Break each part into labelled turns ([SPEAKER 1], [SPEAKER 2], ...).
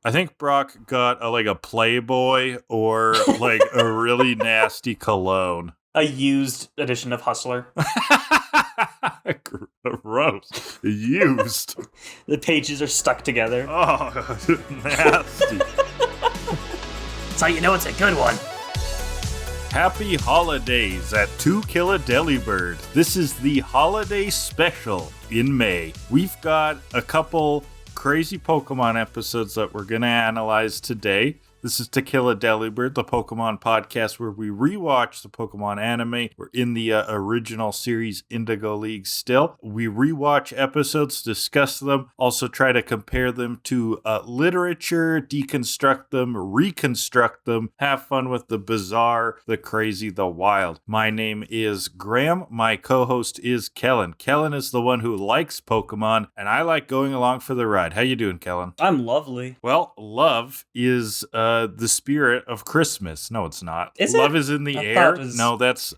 [SPEAKER 1] I think Brock got a Playboy or like a really nasty cologne.
[SPEAKER 2] A used edition of Hustler.
[SPEAKER 1] Gross. Used.
[SPEAKER 2] The pages are stuck together.
[SPEAKER 1] Oh, nasty.
[SPEAKER 2] That's how you know it's a good one.
[SPEAKER 1] Happy holidays at To Kill A Delibird. This is the holiday special in May. We've got a couple crazy Pokemon episodes that we're going to analyze today. This is To Kill A Delibird, the Pokemon podcast where we rewatch the Pokemon anime. We're in the original series Indigo League still. We rewatch episodes, discuss them, also try to compare them to literature, deconstruct them, reconstruct them, have fun with the bizarre, the crazy, the wild. My name is Graham. My co-host is Kellan. Kellan is the one who likes Pokemon, and I like going along for the ride. How you doing, Kellan?
[SPEAKER 2] I'm lovely.
[SPEAKER 1] Well, love is the spirit of Christmas. No, it's not.
[SPEAKER 2] Is
[SPEAKER 1] love
[SPEAKER 2] it?
[SPEAKER 1] is in the
[SPEAKER 2] I
[SPEAKER 1] air.
[SPEAKER 2] thought it was-
[SPEAKER 1] No, that's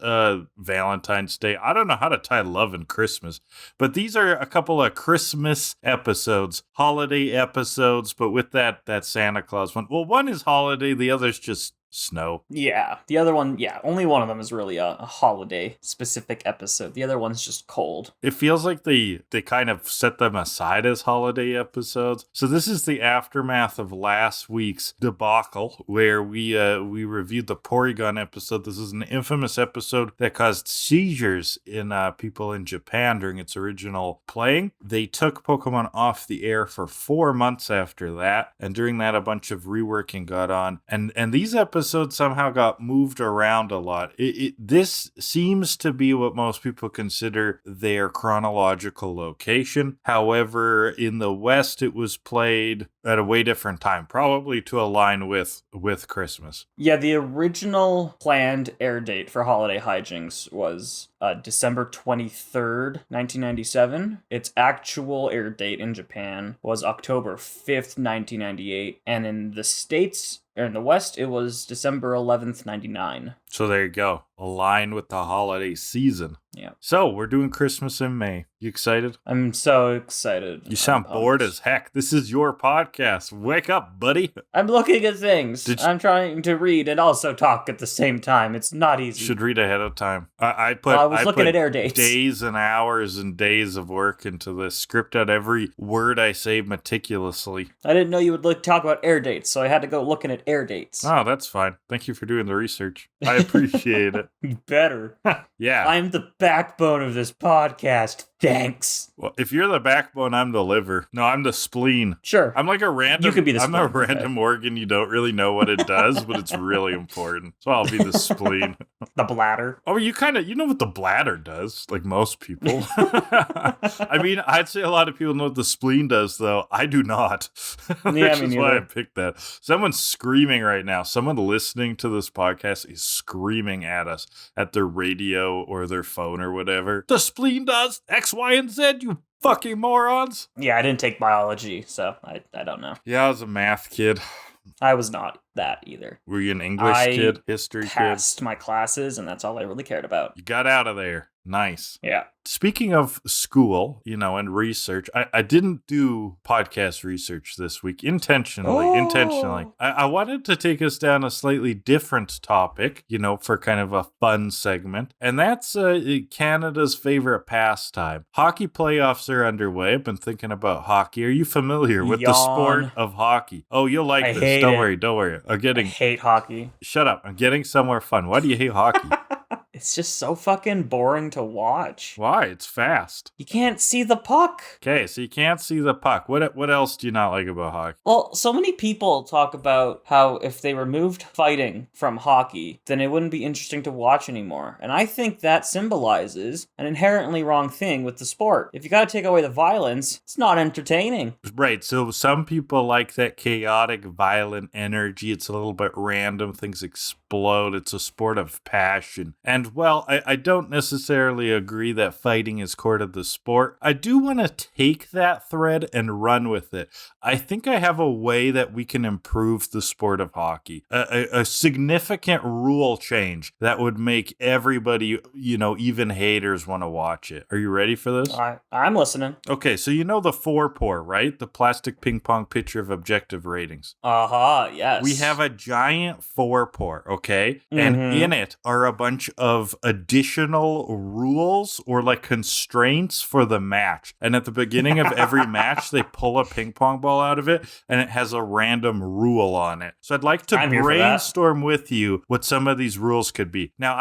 [SPEAKER 1] Valentine's Day. I don't know how to tie love and Christmas, but these are a couple of Christmas episodes, holiday episodes, but with that Santa Claus one. Well, one is holiday, the other's just snow.
[SPEAKER 2] Yeah. The other one, only one of them is really a holiday-specific episode. The other one's just cold.
[SPEAKER 1] It feels like they kind of set them aside as holiday episodes. So this is the aftermath of last week's debacle where we reviewed the Porygon episode. This is an infamous episode that caused seizures in people in Japan during its original playing. They took Pokemon off the air for 4 months after that, and during that a bunch of reworking got on. And these episodes somehow got moved around a lot. This seems to be what most people consider their chronological location. However, in the West, it was played at a way different time, probably to align with Christmas.
[SPEAKER 2] Yeah, the original planned air date for Holiday Hi-Jynx was December 23rd, 1997. Its actual air date in Japan was October 5th, 1998. And in the States, or in the West, it was December 11th, 99.
[SPEAKER 1] So there you go. Align with the holiday season.
[SPEAKER 2] Yeah.
[SPEAKER 1] So we're doing Christmas in May. You excited?
[SPEAKER 2] I'm so excited.
[SPEAKER 1] You sound bored as heck. This is your podcast. Wake up, buddy.
[SPEAKER 2] I'm looking at things. I'm trying to read and also talk at the same time. It's not easy.
[SPEAKER 1] Should read ahead of time. I
[SPEAKER 2] was looking at air dates.
[SPEAKER 1] Days and hours and days of work into this. Script out every word I say meticulously.
[SPEAKER 2] I didn't know you would talk about air dates, so I had to go looking at air dates.
[SPEAKER 1] Oh, that's fine. Thank you for doing the research. I appreciate it.
[SPEAKER 2] You better.
[SPEAKER 1] Yeah.
[SPEAKER 2] I'm the backbone of this podcast. Thanks.
[SPEAKER 1] Well, if you're the backbone, I'm the liver. No, I'm the spleen.
[SPEAKER 2] Sure.
[SPEAKER 1] I'm like a random.
[SPEAKER 2] You could be the
[SPEAKER 1] I'm
[SPEAKER 2] spleen.
[SPEAKER 1] a random organ. You don't really know what it does, but it's really important. So I'll be the spleen.
[SPEAKER 2] The bladder.
[SPEAKER 1] Oh, you know what the bladder does, like most people. I mean, I'd say a lot of people know what the spleen does, though. I do not.
[SPEAKER 2] Yeah,
[SPEAKER 1] Which is why I picked that. Someone's screaming right now. Someone listening to this podcast is screaming at us at their radio or their phone or whatever. The spleen does X, Y, and Z, you fucking morons.
[SPEAKER 2] Yeah, I didn't take biology, so I don't know.
[SPEAKER 1] Yeah, I was a math kid.
[SPEAKER 2] I was not that either.
[SPEAKER 1] Were you an English kid? History
[SPEAKER 2] passed my classes, and that's all I really cared about.
[SPEAKER 1] kid? You got out of there. Nice.
[SPEAKER 2] Yeah.
[SPEAKER 1] Speaking of school, and research, I didn't do podcast research this week intentionally. I wanted to take us down a slightly different topic, for kind of a fun segment. And that's Canada's favorite pastime. Hockey playoffs are underway. I've been thinking about hockey. Are you familiar with the sport of hockey? Oh, you'll like this. Don't worry.
[SPEAKER 2] I hate hockey.
[SPEAKER 1] Shut up. I'm getting somewhere fun. Why do you hate hockey?
[SPEAKER 2] It's just so fucking boring to watch.
[SPEAKER 1] Why? It's fast.
[SPEAKER 2] You can't see the puck.
[SPEAKER 1] Okay, so you can't see the puck. What else do you not like about hockey?
[SPEAKER 2] Well, so many people talk about how if they removed fighting from hockey, then it wouldn't be interesting to watch anymore. And I think that symbolizes an inherently wrong thing with the sport. If you gotta take away the violence, it's not entertaining.
[SPEAKER 1] Right, so some people like that chaotic, violent energy. It's a little bit random. Things explode. It's a sport of passion. And And well, I don't necessarily agree that fighting is core to the sport. I do want to take that thread and run with it. I think I have a way that we can improve the sport of hockey. A significant rule change that would make everybody, even haters want to watch it. Are you ready for this?
[SPEAKER 2] I'm listening.
[SPEAKER 1] Okay, so you know the 4-pore, right? The plastic ping pong pitcher of objective ratings.
[SPEAKER 2] Yes.
[SPEAKER 1] We have a giant 4-pore, okay? And in it are a bunch of additional rules or like constraints for the match. And at the beginning of every match, they pull a ping pong ball out of it and it has a random rule on it. So I'd like to brainstorm with you what some of these rules could be. Now,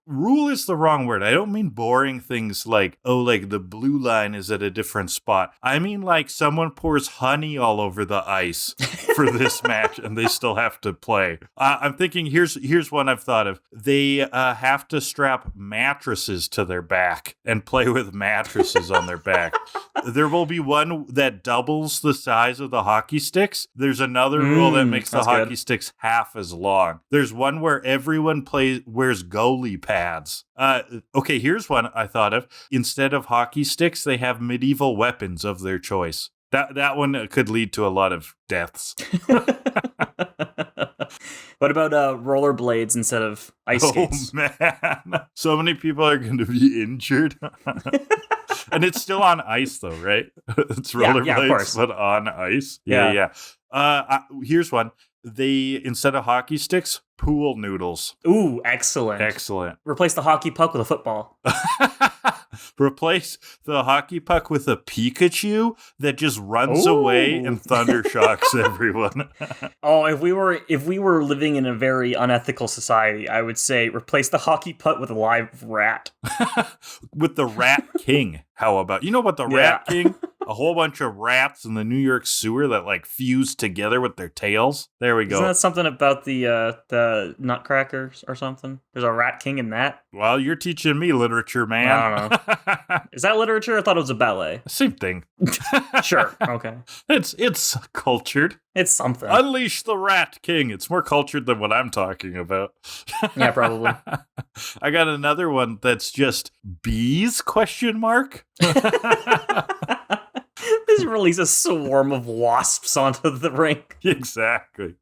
[SPEAKER 1] rule is the wrong word. I don't mean boring things like, like the blue line is at a different spot. I mean like someone pours honey all over the ice for this match and they still have to play. I'm thinking here's one I've thought of. They have to strap mattresses to their back and play with mattresses on their back. There will be one that doubles the size of the hockey sticks. There's another rule that makes the hockey sticks half as long. There's one where everyone wears goalie pads. Okay, here's one I thought of. Instead of hockey sticks, they have medieval weapons of their choice. That one could lead to a lot of deaths.
[SPEAKER 2] What about rollerblades instead of ice skates?
[SPEAKER 1] Oh, man. So many people are going to be injured. And it's still on ice, though, right? It's rollerblades, but on ice. Yeah. Here's one. They, instead of hockey sticks, pool noodles.
[SPEAKER 2] Ooh, excellent. Replace the hockey puck with a football.
[SPEAKER 1] Replace the hockey puck with a Pikachu that just runs away and thunder shocks everyone.
[SPEAKER 2] If we were living in a very unethical society, I would say replace the hockey puck with a live rat.
[SPEAKER 1] With the Rat King. How about, what the Rat King? A whole bunch of rats in the New York sewer that like fuse together with their tails. There we go.
[SPEAKER 2] Isn't that something about the Nutcrackers or something? There's a Rat King in that.
[SPEAKER 1] Well, you're teaching me literature, man.
[SPEAKER 2] I don't know. Is that literature? I thought it was a ballet.
[SPEAKER 1] Same thing.
[SPEAKER 2] Sure. Okay.
[SPEAKER 1] It's cultured.
[SPEAKER 2] It's something.
[SPEAKER 1] Unleash the Rat King. It's more cultured than what I'm talking about.
[SPEAKER 2] Yeah, probably.
[SPEAKER 1] I got another one that's just bees ?
[SPEAKER 2] Just release a swarm of wasps onto the rink.
[SPEAKER 1] Exactly.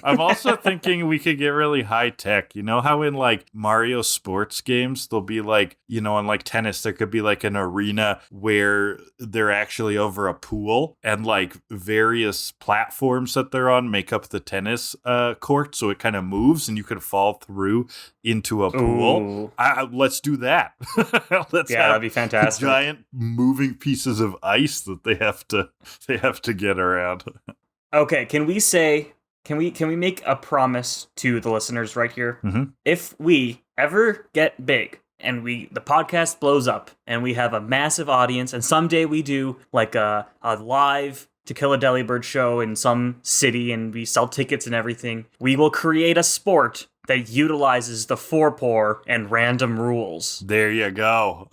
[SPEAKER 1] I'm also thinking we could get really high tech. You know how in like Mario sports games, there'll be like, in like tennis, there could be like an arena where they're actually over a pool and like various platforms that they're on make up the tennis court. So it kind of moves and you could fall through into a pool. Let's do that.
[SPEAKER 2] That'd be fantastic.
[SPEAKER 1] Giant moving pieces of ice that they have to get around.
[SPEAKER 2] Okay, can we make a promise to the listeners right here?
[SPEAKER 1] Mm-hmm.
[SPEAKER 2] If we ever get big and the podcast blows up and we have a massive audience and someday we do like a live To Kill a Delibird show in some city and we sell tickets and everything, we will create a sport that utilizes the 4-pore and random rules.
[SPEAKER 1] There you go.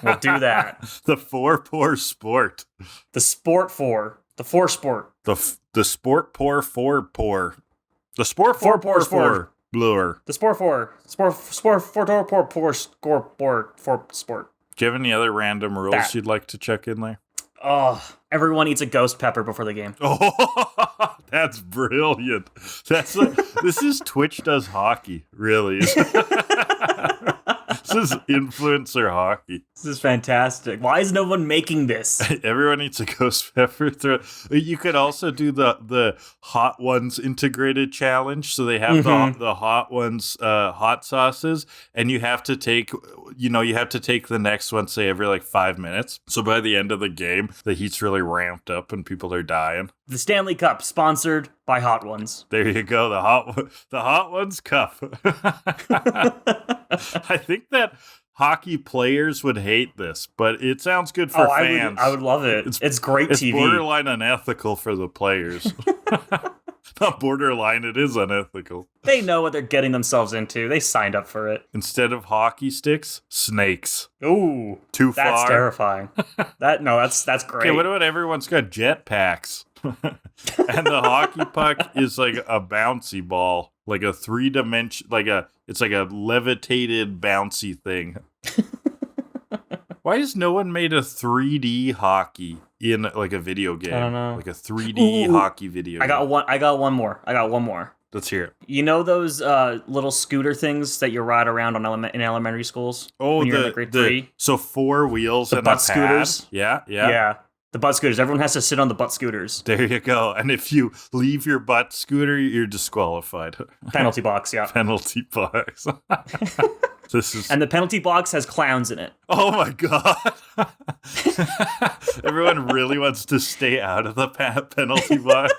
[SPEAKER 2] We'll do that.
[SPEAKER 1] The 4-pore sport.
[SPEAKER 2] The sport 4. The 4 sport.
[SPEAKER 1] The sport pour 4-pore. The sport 4-pore bluer.
[SPEAKER 2] The sport 4. Sport 4 scoreboard 4 sport.
[SPEAKER 1] Do you have any other random rules you'd like to check in there?
[SPEAKER 2] Oh, everyone eats a ghost pepper before the game.
[SPEAKER 1] Oh, that's brilliant. This is Twitch does hockey, really. This is influencer hockey.
[SPEAKER 2] This is fantastic. Why is no one making this?
[SPEAKER 1] Everyone eats a ghost pepper. You could also do the Hot Ones integrated challenge. So they have the Hot Ones hot sauces, and you have to take the next one, say every like 5 minutes. So by the end of the game, the heat's really ramped up and people are dying.
[SPEAKER 2] The Stanley Cup, sponsored by Hot Ones.
[SPEAKER 1] There you go, the Hot Ones Cup. I think that hockey players would hate this, but it sounds good for fans.
[SPEAKER 2] I would love it. It's great TV.
[SPEAKER 1] It's borderline unethical for the players. Not borderline, it is unethical.
[SPEAKER 2] They know what they're getting themselves into. They signed up for it.
[SPEAKER 1] Instead of hockey sticks, snakes.
[SPEAKER 2] Ooh.
[SPEAKER 1] Too far.
[SPEAKER 2] That's terrifying. That's great.
[SPEAKER 1] Okay, what about everyone's got jetpacks? And the hockey puck is like a bouncy ball. Like a 3-dimension, like a It's like a levitated, bouncy thing. Why has no one made a 3D hockey in like a video game?
[SPEAKER 2] I don't know.
[SPEAKER 1] Like a 3D hockey video game.
[SPEAKER 2] I got one more.
[SPEAKER 1] Let's hear it.
[SPEAKER 2] You know those little scooter things that you ride around on in elementary schools?
[SPEAKER 1] Oh,
[SPEAKER 2] when you're in like grade 3?
[SPEAKER 1] So 4 wheels
[SPEAKER 2] the
[SPEAKER 1] and
[SPEAKER 2] butt
[SPEAKER 1] a pad.
[SPEAKER 2] Scooters.
[SPEAKER 1] Yeah.
[SPEAKER 2] The butt scooters. Everyone has to sit on the butt scooters.
[SPEAKER 1] There you go. And if you leave your butt scooter, you're disqualified.
[SPEAKER 2] Penalty box, yeah.
[SPEAKER 1] Penalty box.
[SPEAKER 2] And the penalty box has clowns in it.
[SPEAKER 1] Oh my god. Everyone really wants to stay out of the penalty box.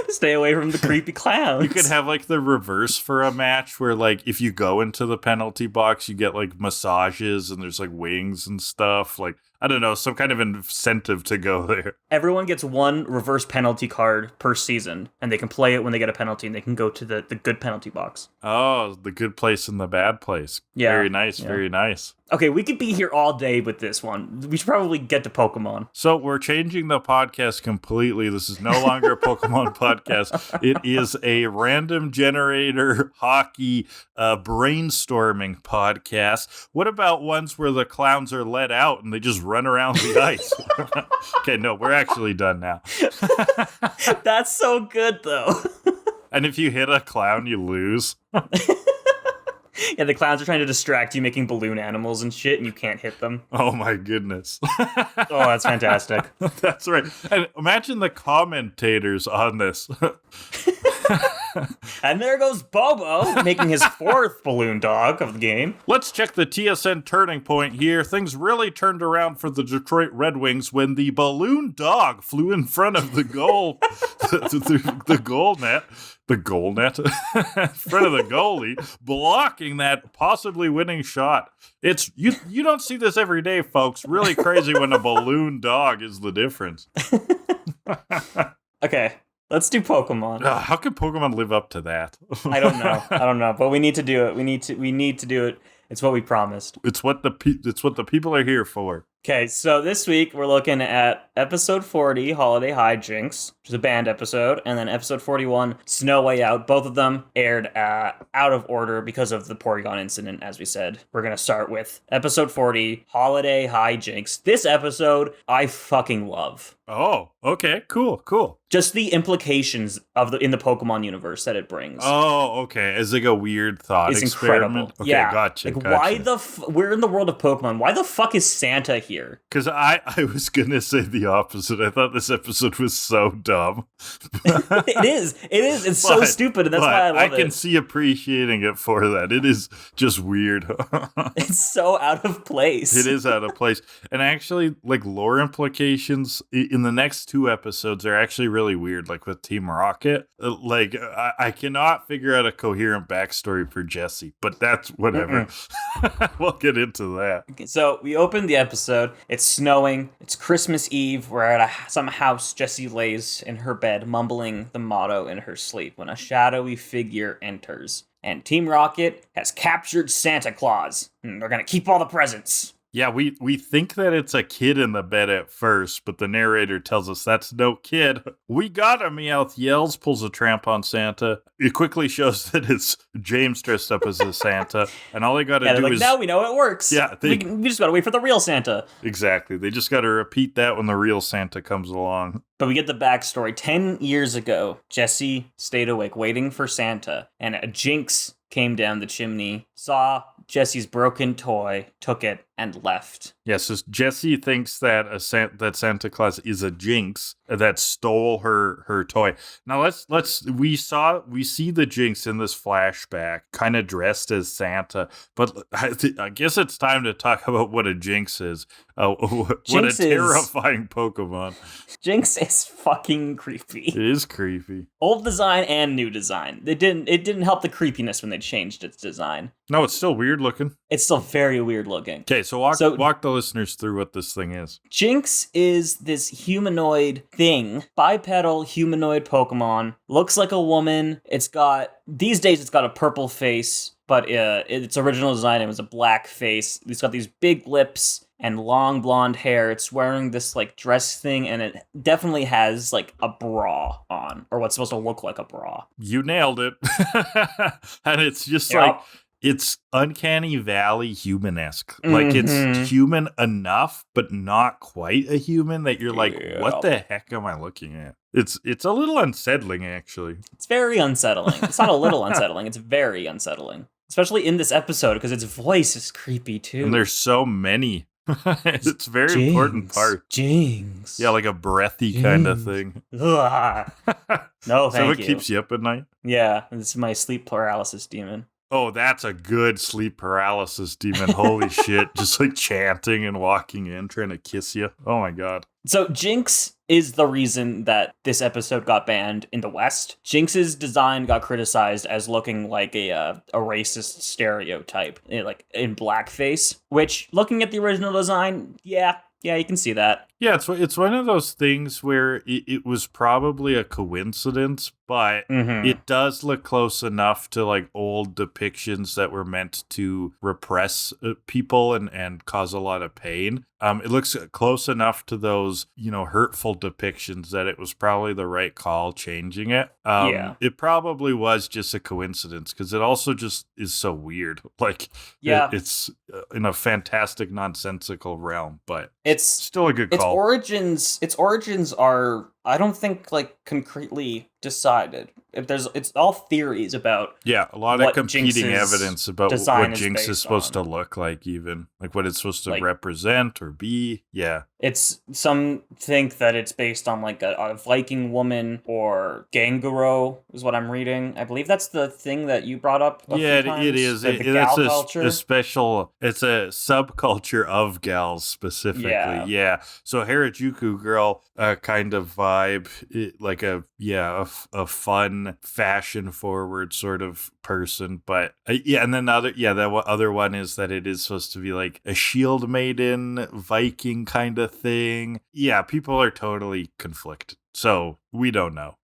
[SPEAKER 2] Stay away from the creepy clowns.
[SPEAKER 1] You could have like the reverse for a match where like if you go into the penalty box, you get like massages and there's like wings and stuff. Like, I don't know, some kind of incentive to go there.
[SPEAKER 2] Everyone gets one reverse penalty card per season, and they can play it when they get a penalty, and they can go to the good penalty box.
[SPEAKER 1] Oh, the good place and the bad place.
[SPEAKER 2] Yeah.
[SPEAKER 1] Very nice, very nice.
[SPEAKER 2] Okay, we could be here all day with this one. We should probably get to Pokemon.
[SPEAKER 1] So we're changing the podcast completely. This is no longer a Pokemon podcast. It is a random generator hockey brainstorming podcast. What about ones where the clowns are let out and they just run around the ice? Okay, no, we're actually done now.
[SPEAKER 2] That's so good, though.
[SPEAKER 1] And if you hit a clown, you lose.
[SPEAKER 2] Yeah, the clowns are trying to distract you, making balloon animals and shit, and you can't hit them.
[SPEAKER 1] Oh my goodness.
[SPEAKER 2] Oh, that's fantastic.
[SPEAKER 1] That's right. And imagine the commentators on this.
[SPEAKER 2] And there goes Bobo, making his 4th balloon dog of the game.
[SPEAKER 1] Let's check the TSN turning point here. Things really turned around for the Detroit Red Wings when the balloon dog flew in front of the goal, the goal net. The goal net in front of the goalie, blocking that possibly winning shot. It's you don't see this every day, folks. Really crazy when a balloon dog is the difference.
[SPEAKER 2] Okay, let's do Pokemon.
[SPEAKER 1] How can Pokemon live up to that?
[SPEAKER 2] I don't know, but we need to do it. We need to do it. It's what we promised.
[SPEAKER 1] It's what the people are here for.
[SPEAKER 2] Okay, so this week we're looking at episode 40, Holiday Hi-Jynx, which is a banned episode, and then episode 41, Snow Way Out. Both of them aired out of order because of the Porygon incident, as we said. We're going to start with episode 40, Holiday Hi-Jynx. This episode, I fucking love.
[SPEAKER 1] Oh, okay, cool.
[SPEAKER 2] Just the implications in the Pokemon universe that it brings.
[SPEAKER 1] Oh, okay. As like a weird thought
[SPEAKER 2] it's
[SPEAKER 1] experiment.
[SPEAKER 2] Incredible.
[SPEAKER 1] Okay,
[SPEAKER 2] yeah.
[SPEAKER 1] gotcha.
[SPEAKER 2] Why we're in the world of Pokemon. Why the fuck is Santa here?
[SPEAKER 1] Because I was going to say the opposite. I thought this episode was so dumb.
[SPEAKER 2] It is. It's so stupid, and that's why I love it.
[SPEAKER 1] I can see appreciating it for that. It is just weird.
[SPEAKER 2] It's so out of place.
[SPEAKER 1] It is out of place. And actually, like, lore implications in the next 2 episodes are actually really weird, like with Team Rocket. Like, I cannot figure out a coherent backstory for Jessie, but that's whatever. We'll get into that.
[SPEAKER 2] Okay, so we opened the episode. It's snowing. It's Christmas Eve. We're at some house. Jessie lays in her bed, mumbling the motto in her sleep when a shadowy figure enters. And Team Rocket has captured Santa Claus. And they're going to keep all the presents.
[SPEAKER 1] Yeah, we think that it's a kid in the bed at first, but the narrator tells us that's no kid. We got him, Meowth yells, pulls a tramp on Santa. It quickly shows that it's James dressed up as a Santa, and all they got to do is...
[SPEAKER 2] now we know it works.
[SPEAKER 1] Yeah.
[SPEAKER 2] We just got to wait for the real Santa.
[SPEAKER 1] Exactly. They just got to repeat that when the real Santa comes along.
[SPEAKER 2] But we get the backstory. 10 years ago, Jessie stayed awake waiting for Santa, and a Jynx came down the chimney, saw Jessie's broken toy, took it, and left.
[SPEAKER 1] Yes, so Jessie thinks that that Santa Claus is a Jynx that stole her toy. Now we see the Jynx in this flashback, kind of dressed as Santa, but I guess it's time to talk about what a Jynx is. What a terrifying Pokemon.
[SPEAKER 2] Jynx is fucking creepy.
[SPEAKER 1] It is creepy.
[SPEAKER 2] Old design and new design. It didn't help the creepiness when they changed its design.
[SPEAKER 1] No, it's still weird looking.
[SPEAKER 2] It's still very weird looking.
[SPEAKER 1] Okay, so walk the listeners through what this thing is.
[SPEAKER 2] Jynx is this humanoid thing, bipedal humanoid Pokemon. Looks like a woman. These days it's got a purple face, but its original design, it was a black face. It's got these big lips and long blonde hair. It's wearing this like dress thing, and it definitely has like a bra on, or what's supposed to look like a bra.
[SPEAKER 1] You nailed it. And it's just
[SPEAKER 2] Yep.
[SPEAKER 1] like, it's Uncanny Valley human-esque. Like, it's human enough, but not quite a human that you're like, what the heck am I looking at? It's a little unsettling, actually.
[SPEAKER 2] It's very unsettling. It's not a little unsettling. It's very unsettling. Especially in this episode, because its voice is creepy, too.
[SPEAKER 1] And there's so many. It's a very important part.
[SPEAKER 2] Jynxll.
[SPEAKER 1] Yeah, like a breathy kind of thing.
[SPEAKER 2] No,
[SPEAKER 1] So
[SPEAKER 2] thank
[SPEAKER 1] it
[SPEAKER 2] you.
[SPEAKER 1] keeps you up at night?
[SPEAKER 2] Yeah, this is my sleep paralysis demon.
[SPEAKER 1] Oh, that's a good sleep paralysis demon. Holy shit. Just like chanting and walking in, trying to kiss you. Oh my god.
[SPEAKER 2] So Jynxll is the reason that this episode got banned in the West. Jynx's design got criticized as looking like a racist stereotype, like in blackface, which, looking at the original design, yeah, you can see that.
[SPEAKER 1] Yeah, it's one of those things where it was probably a coincidence, but it does look close enough to like old depictions that were meant to repress people and cause a lot of pain. It looks close enough to those, hurtful depictions that it was probably the right call changing it. It probably was just a coincidence because it also just is so weird. Like, it's in a fantastic, nonsensical realm, but it's still a good call.
[SPEAKER 2] Its origins are, I don't think, like, concretely decided. It's all theories about
[SPEAKER 1] a lot of competing
[SPEAKER 2] Jynx's
[SPEAKER 1] evidence about what Jynx is supposed to look like, even like what it's supposed to represent or be.
[SPEAKER 2] It's some think that it's based on like a Viking woman or Ganguro is what I'm reading. I believe that's the thing that you brought up.
[SPEAKER 1] It is.
[SPEAKER 2] The gal culture.
[SPEAKER 1] It's a subculture of gals specifically. Yeah. So Harajuku girl kind of vibe, like a fun, fashion forward sort of person. But and then the other one is that it is supposed to be like a shield maiden Viking kind of thing. Yeah, people are totally conflicted. So we don't know.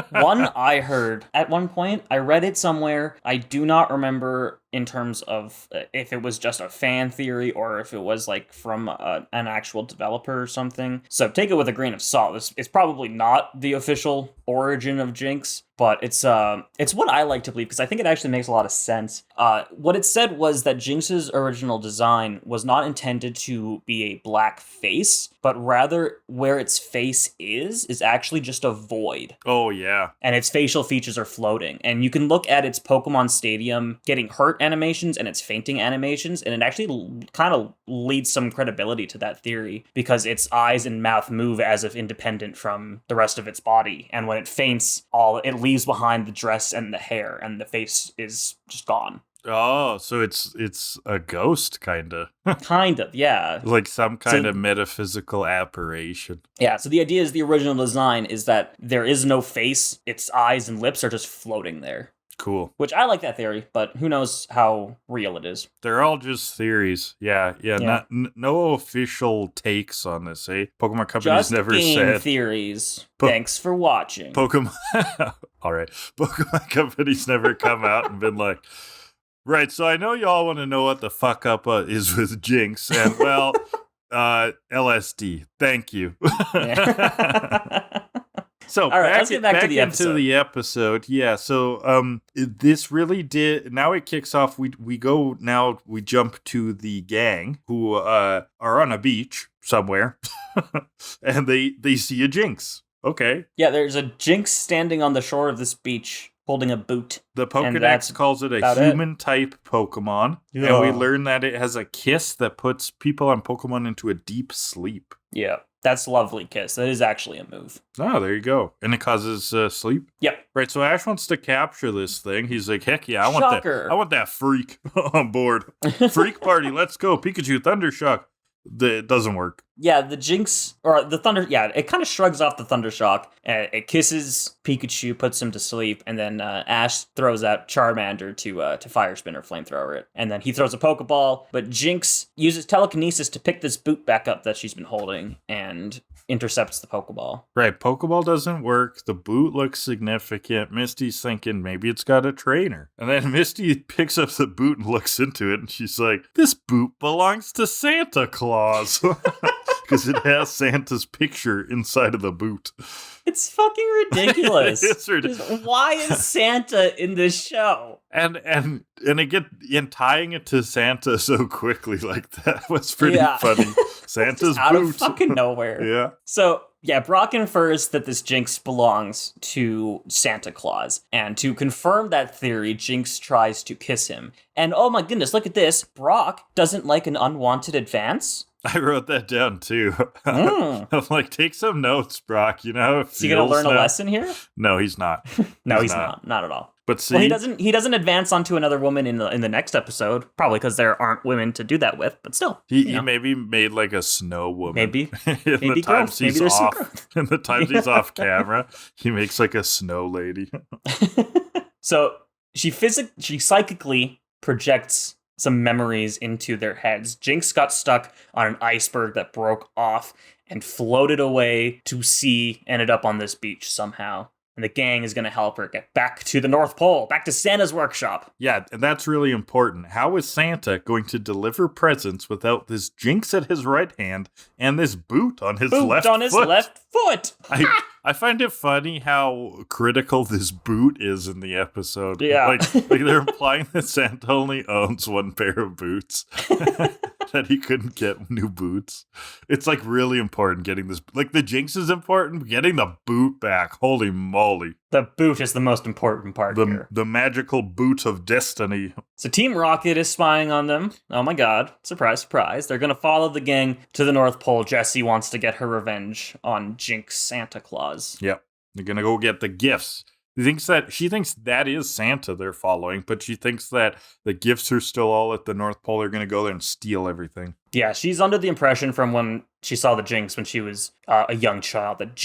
[SPEAKER 2] One I heard at one point, I read it somewhere. I do not remember in terms of if it was just a fan theory or if it was like from an actual developer or something. So take it with a grain of salt. It's probably not the official origin of Jynxll, but it's what I like to believe because I think it actually makes a lot of sense. What it said was that Jynx's original design was not intended to be a black face, but rather where its face is actually just a void.
[SPEAKER 1] Oh, yeah.
[SPEAKER 2] And its facial features are floating. And you can look at its Pokemon Stadium getting hurt animations and its fainting animations, and it actually kind of leads some credibility to that theory because its eyes and mouth move as if independent from the rest of its body. And when it faints, it leaves behind the dress and the hair, and the face is just gone.
[SPEAKER 1] Oh, so it's a ghost, kind of.
[SPEAKER 2] Kind of, yeah.
[SPEAKER 1] Like some kind of metaphysical apparition.
[SPEAKER 2] Yeah, so the idea is the original design is that there is no face, its eyes and lips are just floating there.
[SPEAKER 1] Cool.
[SPEAKER 2] Which I like that theory, but who knows how real it is.
[SPEAKER 1] They're all just theories. Yeah. No official takes on this, eh? Pokemon Company's
[SPEAKER 2] just
[SPEAKER 1] never
[SPEAKER 2] game
[SPEAKER 1] said.
[SPEAKER 2] Theories. Thanks for watching.
[SPEAKER 1] Pokemon. All right. Pokemon Company's never come out and been like, right, so I know y'all want to know what the fuck up is with Jynxll, and well, LSD. Thank you. So
[SPEAKER 2] all right, let's get back to the episode.
[SPEAKER 1] Into the episode. Yeah, so this really did. Now it kicks off. We jump to the gang who are on a beach somewhere, and they see a Jynxll. Okay.
[SPEAKER 2] Yeah, there's a Jynxll standing on the shore of this beach holding a boot.
[SPEAKER 1] The Pokedex calls it a human-type Pokemon, and we learn that it has a kiss that puts people on Pokemon into a deep sleep.
[SPEAKER 2] Yeah, that's lovely kiss. That is actually a move.
[SPEAKER 1] Oh, there you go. And it causes sleep?
[SPEAKER 2] Yep.
[SPEAKER 1] Right, so Ash wants to capture this thing. He's like, heck yeah, I want that freak on board. Freak party, let's go. Pikachu, Thundershock. It doesn't work.
[SPEAKER 2] Yeah, the Jynxll, or the Thunder, it kind of shrugs off the Thundershock. It kisses Pikachu, puts him to sleep, and then Ash throws out Charmander to Fire Spin or Flamethrower it. And then he throws a Pokeball, but Jynxll uses telekinesis to pick this boot back up that she's been holding, and intercepts the Pokeball.
[SPEAKER 1] Right, Pokeball doesn't work. The boot looks significant. Misty's thinking maybe it's got a trainer. And then Misty picks up the boot and looks into it, and she's like, this boot belongs to Santa Claus. Because it has Santa's picture inside of the boot.
[SPEAKER 2] It's fucking ridiculous.
[SPEAKER 1] It's ridiculous.
[SPEAKER 2] Why is Santa in this show?
[SPEAKER 1] And tying it to Santa so quickly like that was pretty funny. Santa's
[SPEAKER 2] out
[SPEAKER 1] boot.
[SPEAKER 2] Of fucking nowhere.
[SPEAKER 1] Yeah.
[SPEAKER 2] So, yeah, Brock infers that this Jynx belongs to Santa Claus. And to confirm that theory, Jynx tries to kiss him. And oh my goodness, look at this. Brock doesn't like an unwanted advance.
[SPEAKER 1] I wrote that down too. I'm like, take some notes, Brock. You know,
[SPEAKER 2] is he gonna learn a lesson here?
[SPEAKER 1] No, he's not.
[SPEAKER 2] No, he's not. Not at all.
[SPEAKER 1] But see,
[SPEAKER 2] well, he doesn't advance onto another woman in the next episode, probably because there aren't women to do that with. But still,
[SPEAKER 1] he maybe made like a snow woman.
[SPEAKER 2] Maybe
[SPEAKER 1] in the times he's off. In the times he's off camera, he makes like a snow lady.
[SPEAKER 2] So she psychically projects some memories into their heads. Jynx got stuck on an iceberg that broke off and floated away to sea, ended up on this beach somehow. And the gang is going to help her get back to the North Pole, back to Santa's workshop.
[SPEAKER 1] Yeah, and that's really important. How is Santa going to deliver presents without this Jynx at his right hand and this boot on his left
[SPEAKER 2] foot?
[SPEAKER 1] I find it funny how critical this boot is in the episode.
[SPEAKER 2] Yeah.
[SPEAKER 1] Like they're implying that Santa only owns one pair of boots. That he couldn't get new boots. It's like really important getting this. Like the Jynx is important, getting the boot back. Holy moly.
[SPEAKER 2] The boot is the most important part here.
[SPEAKER 1] The magical boot of destiny.
[SPEAKER 2] So Team Rocket is spying on them. Oh my god. Surprise, surprise. They're going to follow the gang to the North Pole. Jessie wants to get her revenge on Jynx Santa Claus.
[SPEAKER 1] Yep. They're going to go get the gifts. She thinks that is Santa they're following, but she thinks that the gifts are still all at the North Pole. They're going to go there and steal everything. Yeah,
[SPEAKER 2] she's under the impression from when she saw the Jynx when she was a young child that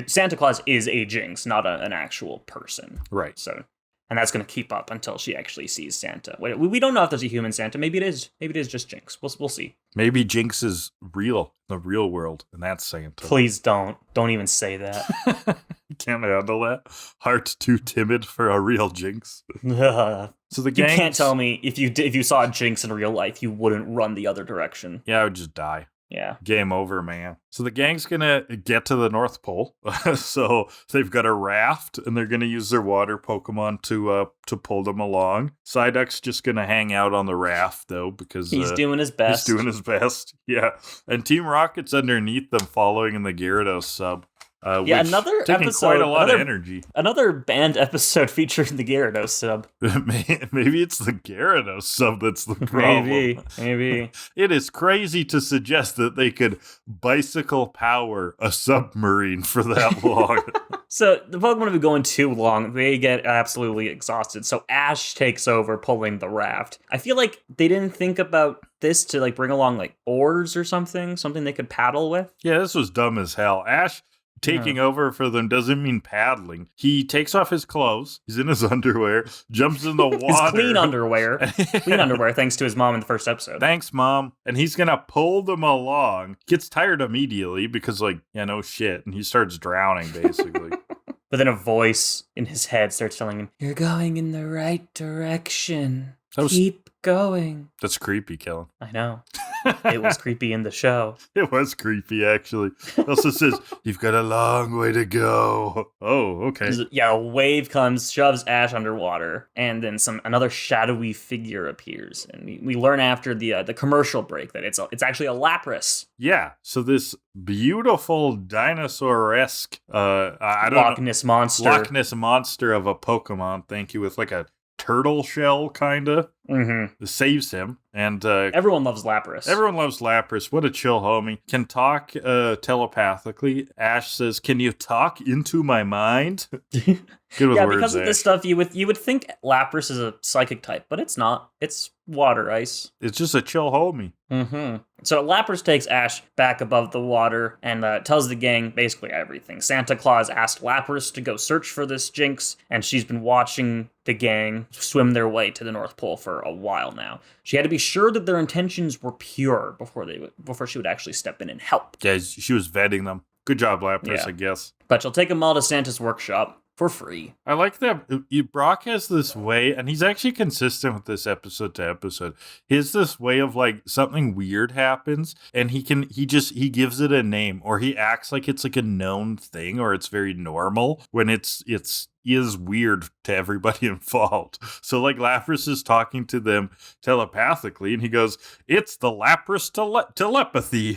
[SPEAKER 2] Santa Claus is a Jynx, not an actual person.
[SPEAKER 1] Right.
[SPEAKER 2] So, and that's going to keep up until she actually sees Santa. We don't know if there's a human Santa. Maybe it is. Maybe it is just Jynx. We'll see.
[SPEAKER 1] Maybe Jynx is real, the real world, and that's Santa.
[SPEAKER 2] Please don't. Don't even say that.
[SPEAKER 1] Can't handle that. Heart too timid for a real Jynx. So the gang.
[SPEAKER 2] You can't tell me if you saw a Jynx in real life, you wouldn't run the other direction.
[SPEAKER 1] Yeah, I would just die.
[SPEAKER 2] Yeah.
[SPEAKER 1] Game over, man. So the gang's gonna get to the North Pole. So they've got a raft, and they're gonna use their water Pokemon to pull them along. Psyduck's just gonna hang out on the raft though, because
[SPEAKER 2] he's doing his best.
[SPEAKER 1] He's doing his best. Yeah. And Team Rocket's underneath them, following in the Gyarados sub.
[SPEAKER 2] Another
[SPEAKER 1] taking
[SPEAKER 2] episode,
[SPEAKER 1] quite a lot of energy.
[SPEAKER 2] Another banned episode featuring the Gyarados sub.
[SPEAKER 1] Maybe it's the Gyarados sub that's the problem.
[SPEAKER 2] Maybe.
[SPEAKER 1] It is crazy to suggest that they could bicycle power a submarine for that long.
[SPEAKER 2] So the Pokemon have been going too long. They get absolutely exhausted. So Ash takes over pulling the raft. I feel like they didn't think about this to bring along oars or something they could paddle with.
[SPEAKER 1] Yeah, this was dumb as hell. Ash taking over for them doesn't mean paddling. He takes off his clothes. He's in his underwear, jumps in the water.
[SPEAKER 2] His clean underwear. Clean underwear, thanks to his mom in the first episode.
[SPEAKER 1] Thanks, Mom. And he's going to pull them along. Gets tired immediately because, no shit. And he starts drowning, basically.
[SPEAKER 2] But then a voice in his head starts telling him, "You're going in the right direction. Keep going."
[SPEAKER 1] That's creepy, Kellan.
[SPEAKER 2] I know. It was creepy in the show.
[SPEAKER 1] It was creepy, actually. It also says, "You've got a long way to go." Oh, okay.
[SPEAKER 2] Yeah, a wave comes, shoves Ash underwater, and then another shadowy figure appears. And we learn after the commercial break that it's actually a Lapras.
[SPEAKER 1] Yeah, so this beautiful dinosaur-esque
[SPEAKER 2] Loch Ness monster.
[SPEAKER 1] Loch Ness monster of a Pokemon, thank you, with a turtle shell, kinda. Mm-hmm. Saves him, and
[SPEAKER 2] everyone loves Lapras.
[SPEAKER 1] Everyone loves Lapras. What a chill homie. Can talk telepathically. Ash says, "Can you talk into my mind?" Good with words,
[SPEAKER 2] because of
[SPEAKER 1] Ash.
[SPEAKER 2] This stuff, you would think Lapras is a psychic type, but it's not. It's water ice.
[SPEAKER 1] It's just a chill homie.
[SPEAKER 2] Mm-hmm. So Lapras takes Ash back above the water and tells the gang basically everything. Santa Claus asked Lapras to go search for this Jynx, and she's been watching the gang swim their way to the North Pole for a while now. She had to be sure that their intentions were pure before she would actually step in and help.
[SPEAKER 1] Yeah, she was vetting them. Good job, Lapras, I guess.
[SPEAKER 2] But she'll take them all to Santa's workshop for free.
[SPEAKER 1] I like that Brock has this way, and he's actually consistent with this episode to episode. He has this way of like something weird happens, and he gives it a name, or he acts like it's like a known thing, or it's very normal when it's is weird to everybody involved. So like Lapras is talking to them telepathically, and he goes, "It's the Lapras telepathy,"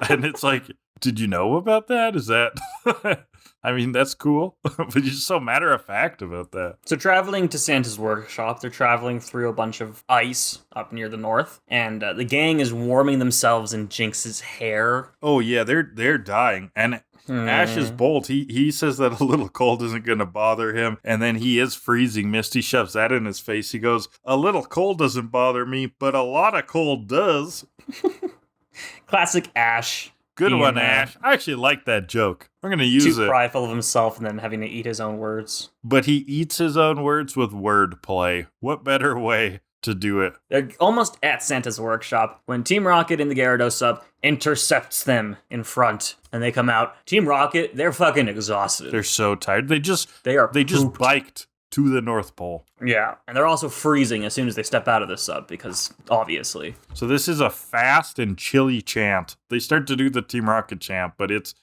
[SPEAKER 1] and it's like, did you know about that? Is that? I mean, that's cool, but you're so matter of fact about that.
[SPEAKER 2] So traveling to Santa's workshop, they're traveling through a bunch of ice up near the north, and the gang is warming themselves in Jynx's hair.
[SPEAKER 1] Oh yeah, they're dying, and Ash is bold. He says that a little cold isn't going to bother him, and then he is freezing. Misty shoves that in his face. He goes, "A little cold doesn't bother me, but a lot of cold does."
[SPEAKER 2] Classic Ash.
[SPEAKER 1] Good one, Ash. I actually like that joke. I'm going to use it.
[SPEAKER 2] Too prideful of himself and then having to eat his own words.
[SPEAKER 1] But he eats his own words with wordplay. What better way to do it?
[SPEAKER 2] They're almost at Santa's workshop when Team Rocket in the Gyarados sub intercepts them in front. And they come out. Team Rocket, they're fucking exhausted.
[SPEAKER 1] They're so tired. They just
[SPEAKER 2] pooped.
[SPEAKER 1] biked to the North Pole.
[SPEAKER 2] Yeah, and they're also freezing as soon as they step out of the sub, because obviously.
[SPEAKER 1] So this is a fast and chilly chant. They start to do the Team Rocket chant, but it's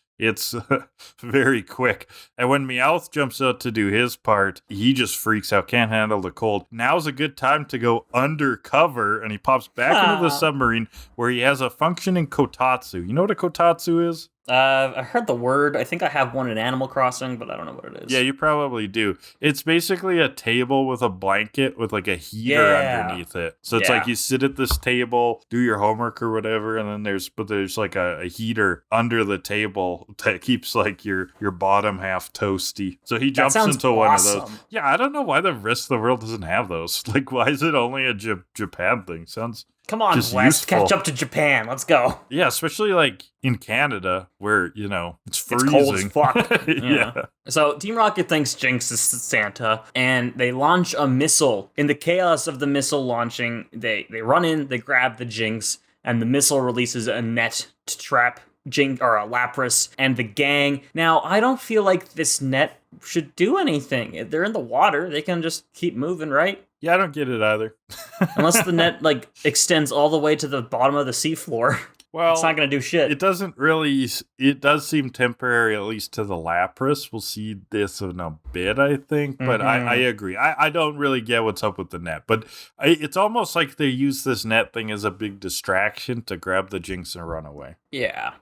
[SPEAKER 1] very quick. And when Meowth jumps out to do his part, he just freaks out, can't handle the cold. Now's a good time to go undercover, and he pops back into the submarine where he has a functioning kotatsu. You know what a kotatsu is?
[SPEAKER 2] I heard the word. I think I have one in Animal Crossing, but I don't know what it is.
[SPEAKER 1] Yeah, you probably do. It's basically a table with a blanket with like a heater underneath it. So it's like you sit at this table, do your homework or whatever, and then there's like a heater under the table that keeps like your bottom half toasty. So he jumps into one of those. Yeah, I don't know why the rest of the world doesn't have those. Like, why is it only a Japan thing? Sounds
[SPEAKER 2] Come on,
[SPEAKER 1] just
[SPEAKER 2] West,
[SPEAKER 1] useful.
[SPEAKER 2] Catch up to Japan. Let's go.
[SPEAKER 1] Yeah, especially like in Canada where, you know, it's freezing.
[SPEAKER 2] It's cold as fuck.
[SPEAKER 1] Yeah.
[SPEAKER 2] So Team Rocket thinks Jynx is Santa, and they launch a missile. In the chaos of the missile launching, they run in, they grab the Jynx, and the missile releases a net to trap Jynx or a Lapras and the gang. Now, I don't feel like this net should do anything. If they're in the water, they can just keep moving, right?
[SPEAKER 1] Yeah, I don't get it either.
[SPEAKER 2] Unless the net like extends all the way to the bottom of the seafloor.
[SPEAKER 1] Well,
[SPEAKER 2] it's not going to do shit.
[SPEAKER 1] It doesn't really. It does seem temporary, at least to the Lapras. We'll see this in a bit, I think. But I agree. I don't really get what's up with the net. But it's almost like they use this net thing as a big distraction to grab the Jynx and run away.
[SPEAKER 2] Yeah.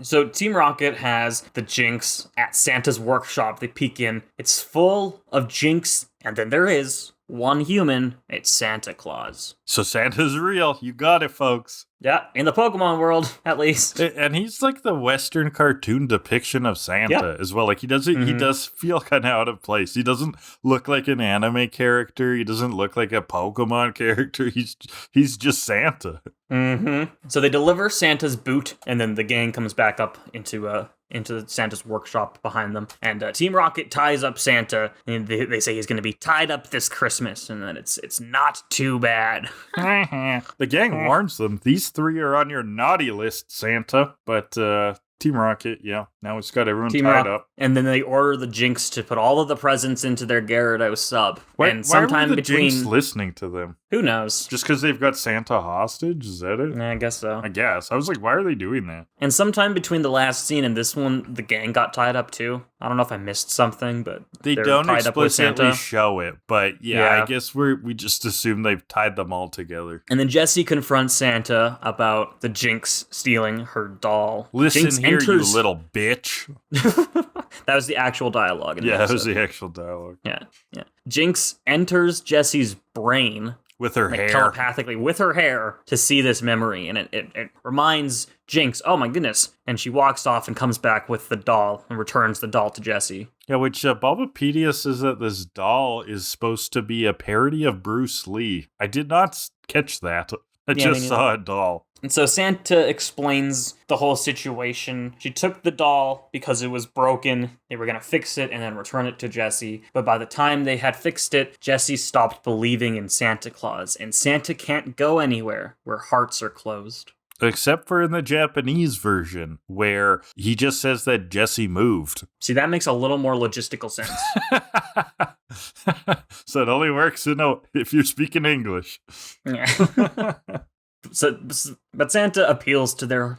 [SPEAKER 2] So Team Rocket has the Jynx at Santa's workshop. They peek in. It's full of Jynx, and then there is one human. It's Santa Claus.
[SPEAKER 1] So Santa's real. You got it, folks.
[SPEAKER 2] Yeah, in the Pokemon world, at least.
[SPEAKER 1] And he's like the Western cartoon depiction of Santa as well. Like he does feel kind of out of place. He doesn't look like an anime character. He doesn't look like a Pokemon character. He's just Santa.
[SPEAKER 2] So they deliver Santa's boot, and then the gang comes back up into Santa's workshop behind them. And Team Rocket ties up Santa, and they say he's going to be tied up this Christmas, and then it's not too bad.
[SPEAKER 1] The gang warns them. These three are on your naughty list, Santa. But Team Rocket, now it's got everyone tied up.
[SPEAKER 2] And then they order the Jynx to put all of the presents into their Gyarados sub.
[SPEAKER 1] Why are the Jynx listening to them?
[SPEAKER 2] Who knows?
[SPEAKER 1] Just because they've got Santa hostage? Is that it?
[SPEAKER 2] I guess so.
[SPEAKER 1] I guess. I was like, why are they doing that?
[SPEAKER 2] And sometime between the last scene and this one, the gang got tied up too. I don't know if I missed something, but
[SPEAKER 1] they don't explicitly show it. But I guess we just assume they've tied them all together.
[SPEAKER 2] And then Jessie confronts Santa about the Jynx stealing her doll.
[SPEAKER 1] Listen
[SPEAKER 2] Jynx
[SPEAKER 1] here, you little bitch.
[SPEAKER 2] That was the actual dialogue.
[SPEAKER 1] That was the actual dialogue.
[SPEAKER 2] Yeah. Jynx enters Jessie's brain
[SPEAKER 1] with her hair,
[SPEAKER 2] telepathically with her hair, to see this memory, and it reminds Jynx, oh my goodness. And she walks off and comes back with the doll and returns the doll to Jessie.
[SPEAKER 1] Yeah, which Bulbapedia says that this doll is supposed to be a parody of Bruce Lee. I did not catch that. I just saw a doll.
[SPEAKER 2] And so Santa explains the whole situation. She took the doll because it was broken. They were going to fix it and then return it to Jessie. But by the time they had fixed it, Jessie stopped believing in Santa Claus. And Santa can't go anywhere where hearts are closed.
[SPEAKER 1] Except for in the Japanese version, where he just says that Jessie moved.
[SPEAKER 2] See, that makes a little more logistical sense.
[SPEAKER 1] So it only works if you're speaking English.
[SPEAKER 2] Yeah. But Santa appeals to their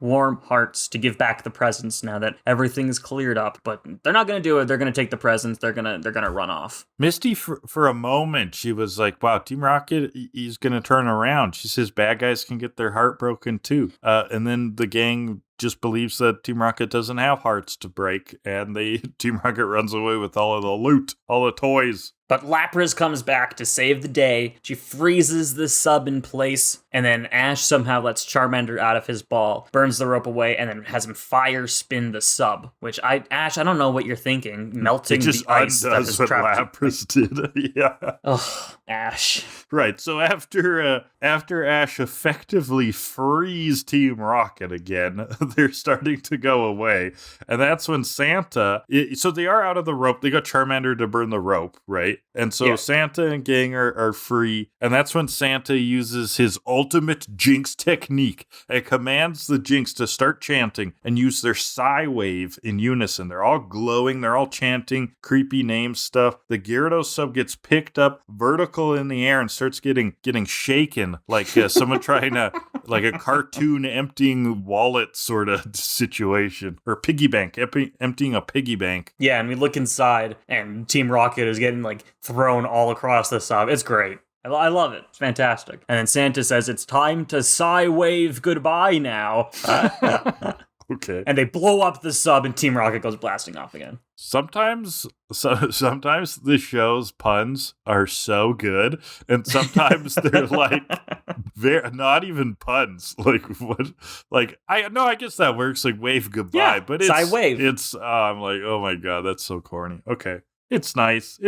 [SPEAKER 2] warm hearts to give back the presents now that everything is cleared up. But they're not going to do it. They're going to take the presents. They're gonna run off.
[SPEAKER 1] Misty, for a moment, she was like, "Wow, Team Rocket, he's going to turn around." She says, "Bad guys can get their heart broken too." And then the gang just believes that Team Rocket doesn't have hearts to break, and Team Rocket runs away with all of the loot, all the toys.
[SPEAKER 2] But Lapras comes back to save the day. She freezes the sub in place, and then Ash somehow lets Charmander out of his ball, burns the rope away, and then has him fire spin the sub. Which Ash, I don't know what you're thinking. Melting the ice that is trapped.
[SPEAKER 1] Lapras did. Yeah.
[SPEAKER 2] Ugh, Ash.
[SPEAKER 1] Right. So after Ash effectively frees Team Rocket again, they're starting to go away, and that's when Santa. So they are out of the rope. They got Charmander to burn the rope, right? And so Santa and gang are free, and that's when Santa uses his ultimate Jynx technique and commands the Jynx to start chanting and use their Psy wave in unison. They're all glowing, they're all chanting creepy name stuff. The Gyarados sub gets picked up vertical in the air and starts getting shaken like someone trying to, like a cartoon emptying wallet sort of situation, or piggy bank, emptying a piggy bank.
[SPEAKER 2] Yeah, and we look inside, and Team Rocket is getting thrown all across the sub. It's great. I love it. It's fantastic. And then Santa says it's time to Psy wave goodbye now.
[SPEAKER 1] Okay.
[SPEAKER 2] And they blow up the sub, and Team Rocket goes blasting off again.
[SPEAKER 1] Sometimes the show's puns are so good, and sometimes they're not even puns. I guess that works. Like wave goodbye,
[SPEAKER 2] yeah,
[SPEAKER 1] but it's
[SPEAKER 2] Psy wave.
[SPEAKER 1] I'm like, oh my god, that's so corny. Okay, it's nice.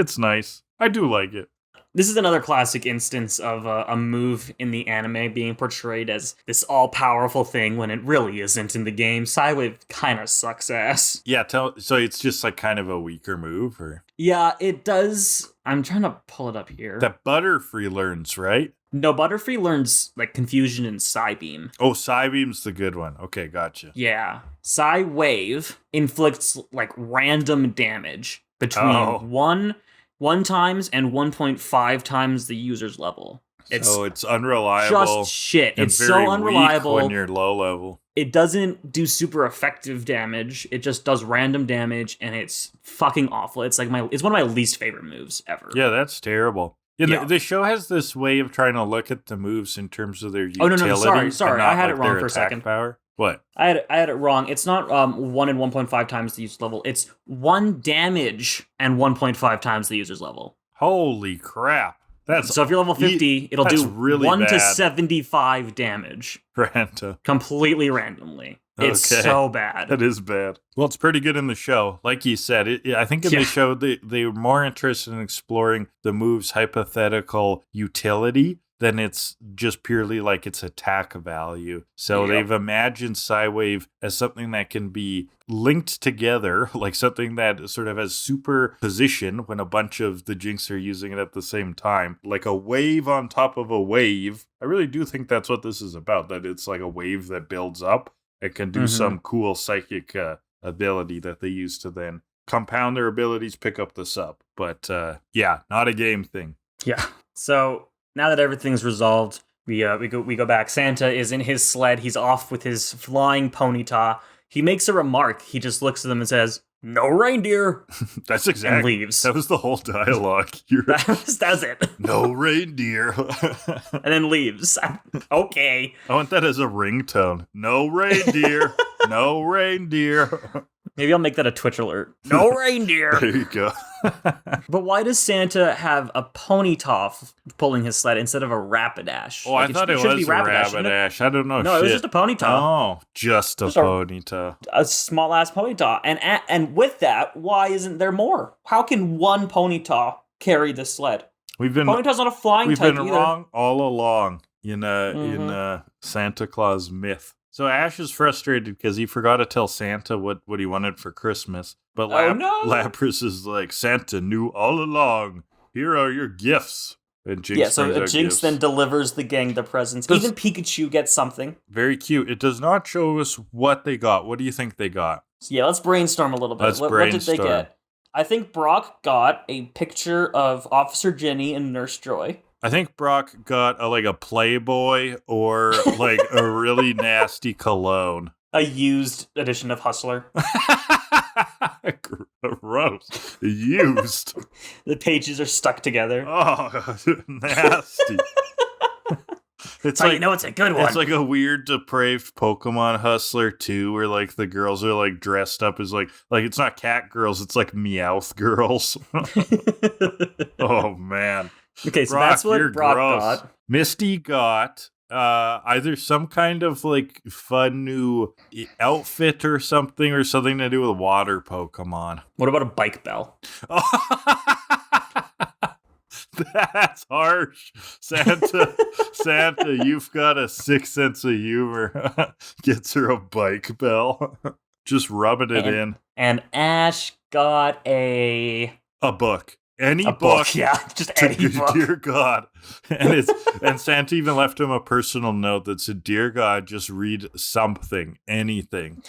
[SPEAKER 1] I do like it.
[SPEAKER 2] This is another classic instance of a move in the anime being portrayed as this all-powerful thing when it really isn't in the game. Psywave kind of sucks ass.
[SPEAKER 1] Yeah, so it's just kind of a weaker move, or?
[SPEAKER 2] Yeah, it does. I'm trying to pull it up here.
[SPEAKER 1] That Butterfree learns, right?
[SPEAKER 2] No, Butterfree learns Confusion and Psybeam.
[SPEAKER 1] Oh, Psybeam's the good one. Okay, gotcha.
[SPEAKER 2] Yeah. Psywave inflicts random damage between one times and 1.5 times the user's level.
[SPEAKER 1] It's unreliable.
[SPEAKER 2] Just shit.
[SPEAKER 1] It's
[SPEAKER 2] so unreliable
[SPEAKER 1] when you're low level.
[SPEAKER 2] It doesn't do super effective damage. It just does random damage, and it's fucking awful. It's one of my least favorite moves ever.
[SPEAKER 1] Yeah, that's terrible. Yeah, the show has this way of trying to look at the moves in terms of their utility.
[SPEAKER 2] Oh no, sorry, I had it wrong for a second.
[SPEAKER 1] Power. What?
[SPEAKER 2] I had it wrong. It's not 1 and 1.5 times the user's level. It's 1 damage and 1.5 times the user's level.
[SPEAKER 1] Holy crap.
[SPEAKER 2] So if you're level 50, it'll do
[SPEAKER 1] really
[SPEAKER 2] 1
[SPEAKER 1] bad.
[SPEAKER 2] to 75 damage.
[SPEAKER 1] Random.
[SPEAKER 2] Completely randomly. It's so bad.
[SPEAKER 1] That is bad. Well, it's pretty good in the show. Like you said, I think in the show, they were more interested in exploring the move's hypothetical utility than it's just purely its attack value. So they've imagined Psywave as something that can be linked together, like something that sort of has superposition when a bunch of the Jynx are using it at the same time, like a wave on top of a wave. I really do think that's what this is about, that it's like a wave that builds up. It can do some cool psychic ability that they use to then compound their abilities, pick up the sub. But not a game thing.
[SPEAKER 2] Yeah. So now that everything's resolved, we go back. Santa is in his sled. He's off with his flying Ponyta. He makes a remark. He just looks at them and says, "No reindeer."
[SPEAKER 1] That's exactly.
[SPEAKER 2] And leaves.
[SPEAKER 1] That was the whole dialogue.
[SPEAKER 2] That's it.
[SPEAKER 1] No reindeer.
[SPEAKER 2] And then leaves. Okay.
[SPEAKER 1] I want that as a ringtone. No reindeer. No reindeer.
[SPEAKER 2] Maybe I'll make that a Twitch alert. No reindeer.
[SPEAKER 1] There you go.
[SPEAKER 2] But why does Santa have a Ponyta pulling his sled instead of a Rapidash?
[SPEAKER 1] Oh, I thought it was a Rapidash. I don't know.
[SPEAKER 2] No,
[SPEAKER 1] shit.
[SPEAKER 2] It was just a Ponyta.
[SPEAKER 1] Oh, just a Ponyta.
[SPEAKER 2] A small ass Ponyta. And with that, why isn't there more? How can one Ponyta carry the sled? Ponyta's not a flying type either.
[SPEAKER 1] We've been wrong all along in Santa Claus myth. So Ash is frustrated because he forgot to tell Santa what he wanted for Christmas. But Lapras is like, Santa knew all along. Here are your gifts. And Jynx
[SPEAKER 2] Jynx then delivers the gang the presents. Even Pikachu gets something.
[SPEAKER 1] Very cute. It does not show us what they got. What do you think they got?
[SPEAKER 2] So yeah, let's brainstorm a little bit. What did they get? I think Brock got a picture of Officer Jenny and Nurse Joy.
[SPEAKER 1] I think Brock got a Playboy or like a really nasty cologne.
[SPEAKER 2] A used edition of Hustler.
[SPEAKER 1] Gross. Used.
[SPEAKER 2] The pages are stuck together.
[SPEAKER 1] Oh, nasty. It's like,
[SPEAKER 2] it's a good one.
[SPEAKER 1] It's like a weird depraved Pokemon Hustler 2 where like the girls are like dressed up as like it's not cat girls, it's like Meowth girls. Oh man.
[SPEAKER 2] Okay, so that's what Brock got.
[SPEAKER 1] Misty got either some kind of like fun new outfit or something to do with water Pokemon.
[SPEAKER 2] What about a bike bell?
[SPEAKER 1] That's harsh. Santa, you've got a sick sense of humor. Gets her a bike bell. Just rubbing it in. And
[SPEAKER 2] Ash got a
[SPEAKER 1] book. Any book.
[SPEAKER 2] Yeah, just any book.
[SPEAKER 1] Dear God. And Santa even left him a personal note that said, Dear God, just read something, anything.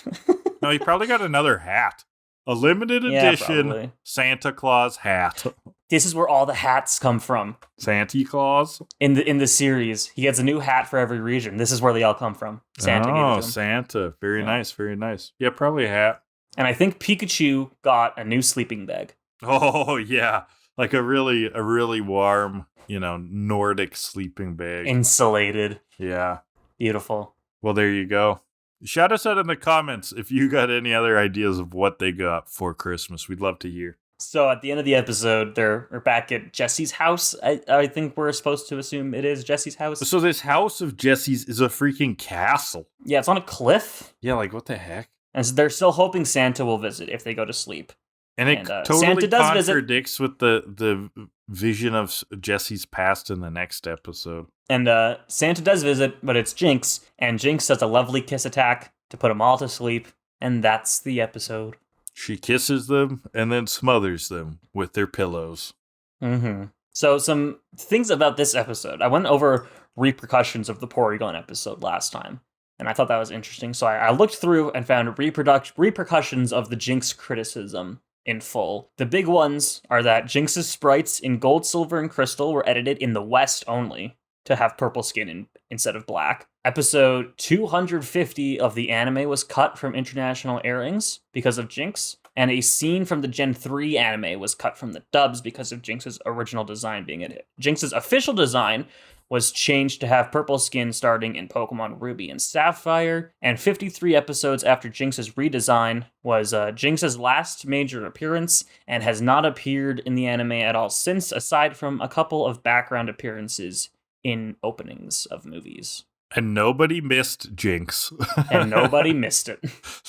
[SPEAKER 1] No, he probably got another hat. A limited edition Santa Claus hat.
[SPEAKER 2] This is where all the hats come from.
[SPEAKER 1] Santa Claus?
[SPEAKER 2] In the series. He gets a new hat for every region. This is where they all come from. Santa gave it to him.
[SPEAKER 1] Santa. Very nice, very nice. Yeah, probably a hat.
[SPEAKER 2] And I think Pikachu got a new sleeping bag.
[SPEAKER 1] Oh, yeah. Like a really warm, Nordic sleeping bag.
[SPEAKER 2] Insulated.
[SPEAKER 1] Yeah.
[SPEAKER 2] Beautiful.
[SPEAKER 1] Well, there you go. Shout us out in the comments if you got any other ideas of what they got for Christmas. We'd love to hear.
[SPEAKER 2] So at the end of the episode, we're back at Jesse's house. I think we're supposed to assume it is Jesse's house.
[SPEAKER 1] So this house of Jesse's is a freaking castle.
[SPEAKER 2] Yeah, it's on a cliff.
[SPEAKER 1] Yeah, like what the heck?
[SPEAKER 2] And so they're still hoping Santa will visit if they go to sleep.
[SPEAKER 1] And it totally Santa contradicts with the vision of Jesse's past in the next episode.
[SPEAKER 2] And Santa does visit, but it's Jynx. And Jynx does a lovely kiss attack to put them all to sleep. And that's the episode.
[SPEAKER 1] She kisses them and then smothers them with their pillows.
[SPEAKER 2] Mm-hmm. So some things about this episode. I went over repercussions of the Porygon episode last time. And I thought that was interesting. So I looked through and found repercussions of the Jynx criticism in full. The big ones are that Jynx's sprites in gold, silver, and crystal were edited in the West only to have purple skin instead of black. Episode 250 of the anime was cut from international airings because of Jynx, and a scene from the Gen 3 anime was cut from the dubs because of Jynx's original design being edited. Jynx's official design was changed to have purple skin starting in Pokemon Ruby and Sapphire, and 53 episodes after Jynx's redesign was Jynx's last major appearance, and has not appeared in the anime at all since, aside from a couple of background appearances in openings of movies.
[SPEAKER 1] And nobody missed Jynx.
[SPEAKER 2] And nobody missed it.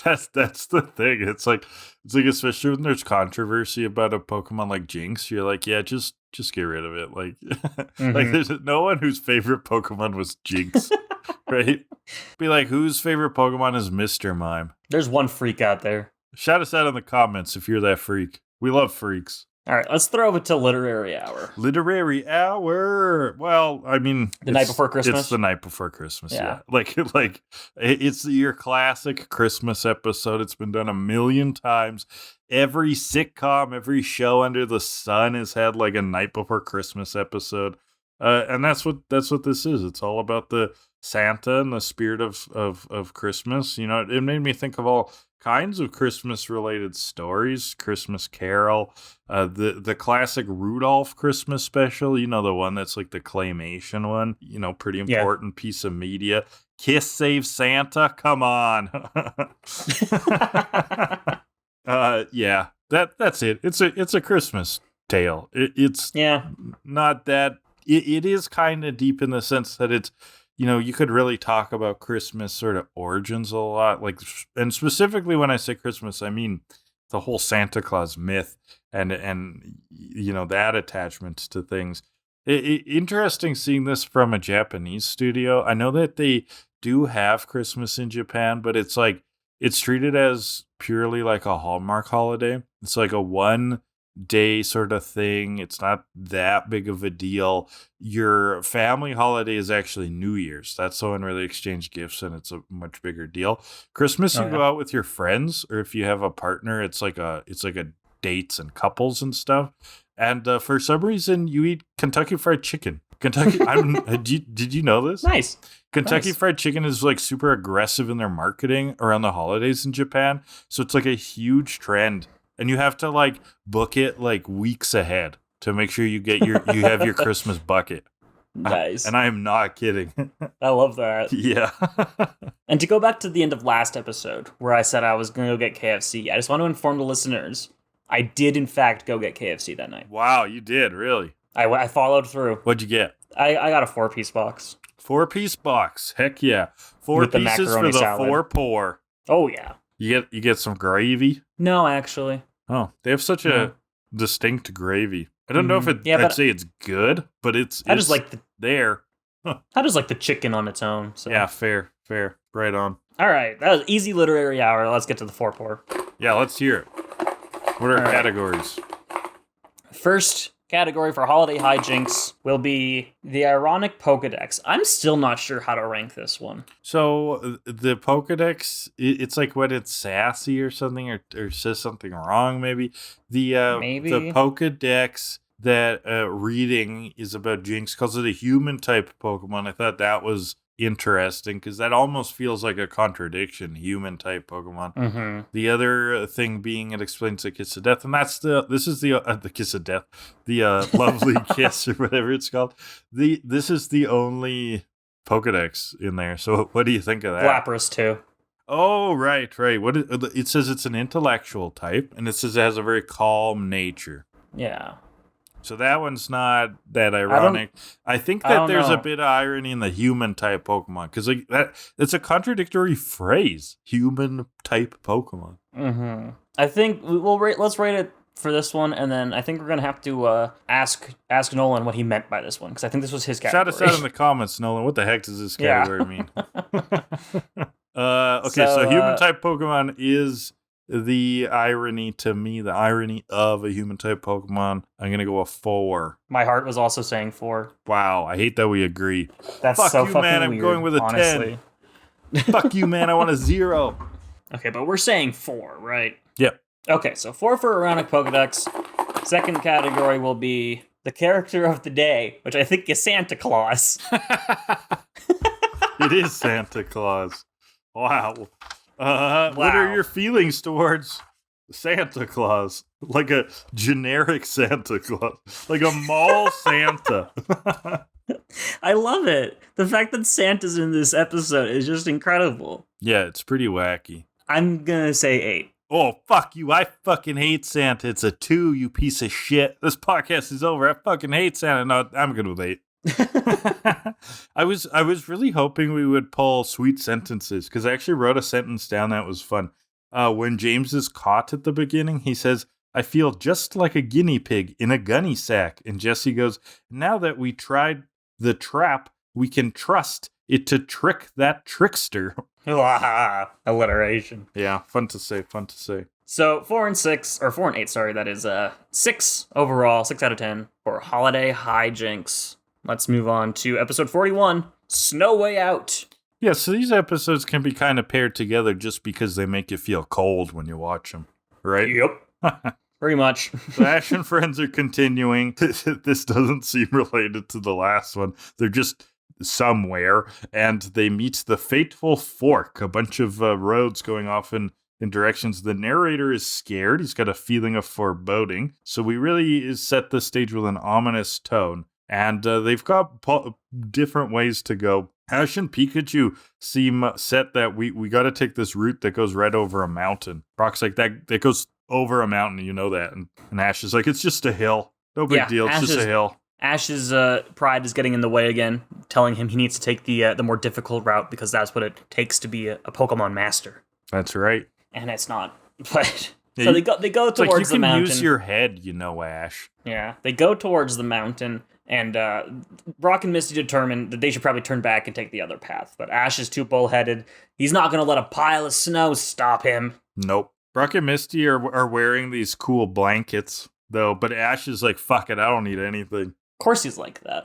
[SPEAKER 1] That's the thing. It's like especially when there's controversy about a Pokemon like Jynx, you're like, yeah, just get rid of it. Like, mm-hmm. Like there's no one whose favorite Pokemon was Jynx, right? Be like, whose favorite Pokemon is Mr. Mime?
[SPEAKER 2] There's one freak out there.
[SPEAKER 1] Shout us out in the comments if you're that freak. We love freaks.
[SPEAKER 2] All right, let's throw it to Literary Hour.
[SPEAKER 1] Literary Hour. Well, I mean,
[SPEAKER 2] the night before Christmas.
[SPEAKER 1] It's the night before Christmas. Yeah. Like it's your classic Christmas episode. It's been done a million times. Every sitcom, every show under the sun has had like a night before Christmas episode. And that's what this is. It's all about the Santa and the spirit of Christmas. It made me think of all kinds of Christmas related stories. Christmas Carol, the classic Rudolph Christmas special, the one that's like the claymation one, pretty important piece of media. Kiss Save Santa, come on. Yeah, That's it. It's a Christmas tale. It's not that. It is kind of deep in the sense that it's, you could really talk about Christmas sort of origins a lot. Like, and specifically when I say Christmas, I mean the whole Santa Claus myth and that attachment to things. Interesting seeing this from a Japanese studio. I know that they do have Christmas in Japan, but it's like it's treated as purely like a Hallmark holiday. It's like a 1-day sort of thing. It's not that big of a deal. Your family holiday is actually New Year's. That's when really exchange gifts, and it's a much bigger deal. Christmas, you go out with your friends, or if you have a partner, it's like a dates and couples and stuff. And for some reason, you eat Kentucky Fried Chicken. Kentucky, did you know this?
[SPEAKER 2] Nice.
[SPEAKER 1] Kentucky Fried Chicken is like super aggressive in their marketing around the holidays in Japan. So it's like a huge trend. And you have to like book it like weeks ahead to make sure you get you have your Christmas bucket.
[SPEAKER 2] Nice.
[SPEAKER 1] And I am not kidding.
[SPEAKER 2] I love that.
[SPEAKER 1] Yeah.
[SPEAKER 2] And to go back to the end of last episode where I said I was going to go get KFC, I just want to inform the listeners, I did in fact go get KFC that night.
[SPEAKER 1] Wow, you did, really?
[SPEAKER 2] I followed through.
[SPEAKER 1] What'd you get?
[SPEAKER 2] I got a 4-piece box.
[SPEAKER 1] 4-piece box. Heck yeah. 4
[SPEAKER 2] with
[SPEAKER 1] pieces for the
[SPEAKER 2] salad.
[SPEAKER 1] 4 poor.
[SPEAKER 2] Oh yeah.
[SPEAKER 1] You get some gravy?
[SPEAKER 2] No, actually.
[SPEAKER 1] Oh, they have such a distinct gravy. I don't know if I'd say it's good, but it's
[SPEAKER 2] just like
[SPEAKER 1] there.
[SPEAKER 2] I just like the chicken on its own. So.
[SPEAKER 1] Yeah, fair. Right on.
[SPEAKER 2] All right, that was easy literary hour. Let's get to the 4 poor.
[SPEAKER 1] Yeah, let's hear it. What are categories?
[SPEAKER 2] First category for Holiday Hi-Jynx will be the ironic Pokedex. I'm still not sure how to rank this one.
[SPEAKER 1] So the Pokedex, it's like when it's sassy or something, or says something wrong, maybe. The Pokedex that reading is about Jynx calls it a human type Pokemon. I thought that was interesting because that almost feels like a contradiction, human type Pokemon.
[SPEAKER 2] Mm-hmm.
[SPEAKER 1] The other thing being it explains the kiss of death, and this is the kiss of death, the lovely kiss or whatever it's called. This is the only Pokedex in there. So what do you think of that?
[SPEAKER 2] Lapras too.
[SPEAKER 1] Oh, right. It says it's an intellectual type, and it says it has a very calm nature.
[SPEAKER 2] Yeah.
[SPEAKER 1] So that one's not that ironic. I think that there's a bit of irony in the human type Pokemon because like it's a contradictory phrase. Human type Pokemon.
[SPEAKER 2] Mm-hmm. I think let's rate it for this one, and then I think we're gonna have to ask Nolan what he meant by this one because I think this was his category.
[SPEAKER 1] Shout us out in the comments, Nolan. What the heck does this category mean? Okay, so human type Pokemon is the irony to me, the irony of a human type Pokemon. I'm going to go a 4.
[SPEAKER 2] My heart was also saying 4.
[SPEAKER 1] Wow, I hate that we agree.
[SPEAKER 2] That's
[SPEAKER 1] Fuck
[SPEAKER 2] so
[SPEAKER 1] you,
[SPEAKER 2] fucking
[SPEAKER 1] man. I'm
[SPEAKER 2] weird,
[SPEAKER 1] going with a
[SPEAKER 2] honestly.
[SPEAKER 1] 10. Fuck you, man. I want a 0.
[SPEAKER 2] Okay, but we're saying 4, right?
[SPEAKER 1] Yep.
[SPEAKER 2] Okay, so 4 for ironic Pokedex. Second category will be the character of the day, which I think is Santa Claus.
[SPEAKER 1] It is Santa Claus. Wow. What are your feelings towards Santa Claus? Like a generic Santa Claus. Like a mall Santa.
[SPEAKER 2] I love it. The fact that Santa's in this episode is just incredible.
[SPEAKER 1] Yeah, it's pretty wacky.
[SPEAKER 2] I'm gonna say 8.
[SPEAKER 1] Oh, fuck you. I fucking hate Santa. It's a 2, you piece of shit. This podcast is over. I fucking hate Santa. No, I'm good with 8. I was really hoping we would pull sweet sentences because I actually wrote a sentence down that was fun. When James is caught at the beginning, he says, "I feel just like a guinea pig in a gunny sack." And Jesse goes, "Now that we tried the trap, we can trust it to trick that trickster."
[SPEAKER 2] Alliteration.
[SPEAKER 1] Yeah, fun to say.
[SPEAKER 2] So 4 and 8, sorry, that is 6 overall, 6 out of 10 for Holiday Hi-Jynx. Let's move on to episode 41, Snow Way Out.
[SPEAKER 1] Yeah, so these episodes can be kind of paired together just because they make you feel cold when you watch them, right?
[SPEAKER 2] Yep. Pretty much.
[SPEAKER 1] The Ash and friends are continuing. This doesn't seem related to the last one. They're just somewhere, and they meet the Fateful Fork, a bunch of roads going off in directions. The narrator is scared. He's got a feeling of foreboding. So we really set the stage with an ominous tone. And they've got different ways to go. Ash and Pikachu seem set that we got to take this route that goes right over a mountain. Brock's like, that goes over a mountain, you know that. And Ash is like, it's just a hill. No big deal, it's just a hill.
[SPEAKER 2] Ash's pride is getting in the way again, telling him he needs to take the more difficult route because that's what it takes to be a Pokemon master.
[SPEAKER 1] That's right.
[SPEAKER 2] And it's not. But so they go towards the mountain.
[SPEAKER 1] You can use your head, you know, Ash.
[SPEAKER 2] Yeah, they go towards the mountain, and Brock and Misty determine that they should probably turn back and take the other path. But Ash is too bullheaded. He's not going to let a pile of snow stop him.
[SPEAKER 1] Nope. Brock and Misty are wearing these cool blankets, though, but Ash is like, fuck it, I don't need anything.
[SPEAKER 2] Of course he's like that.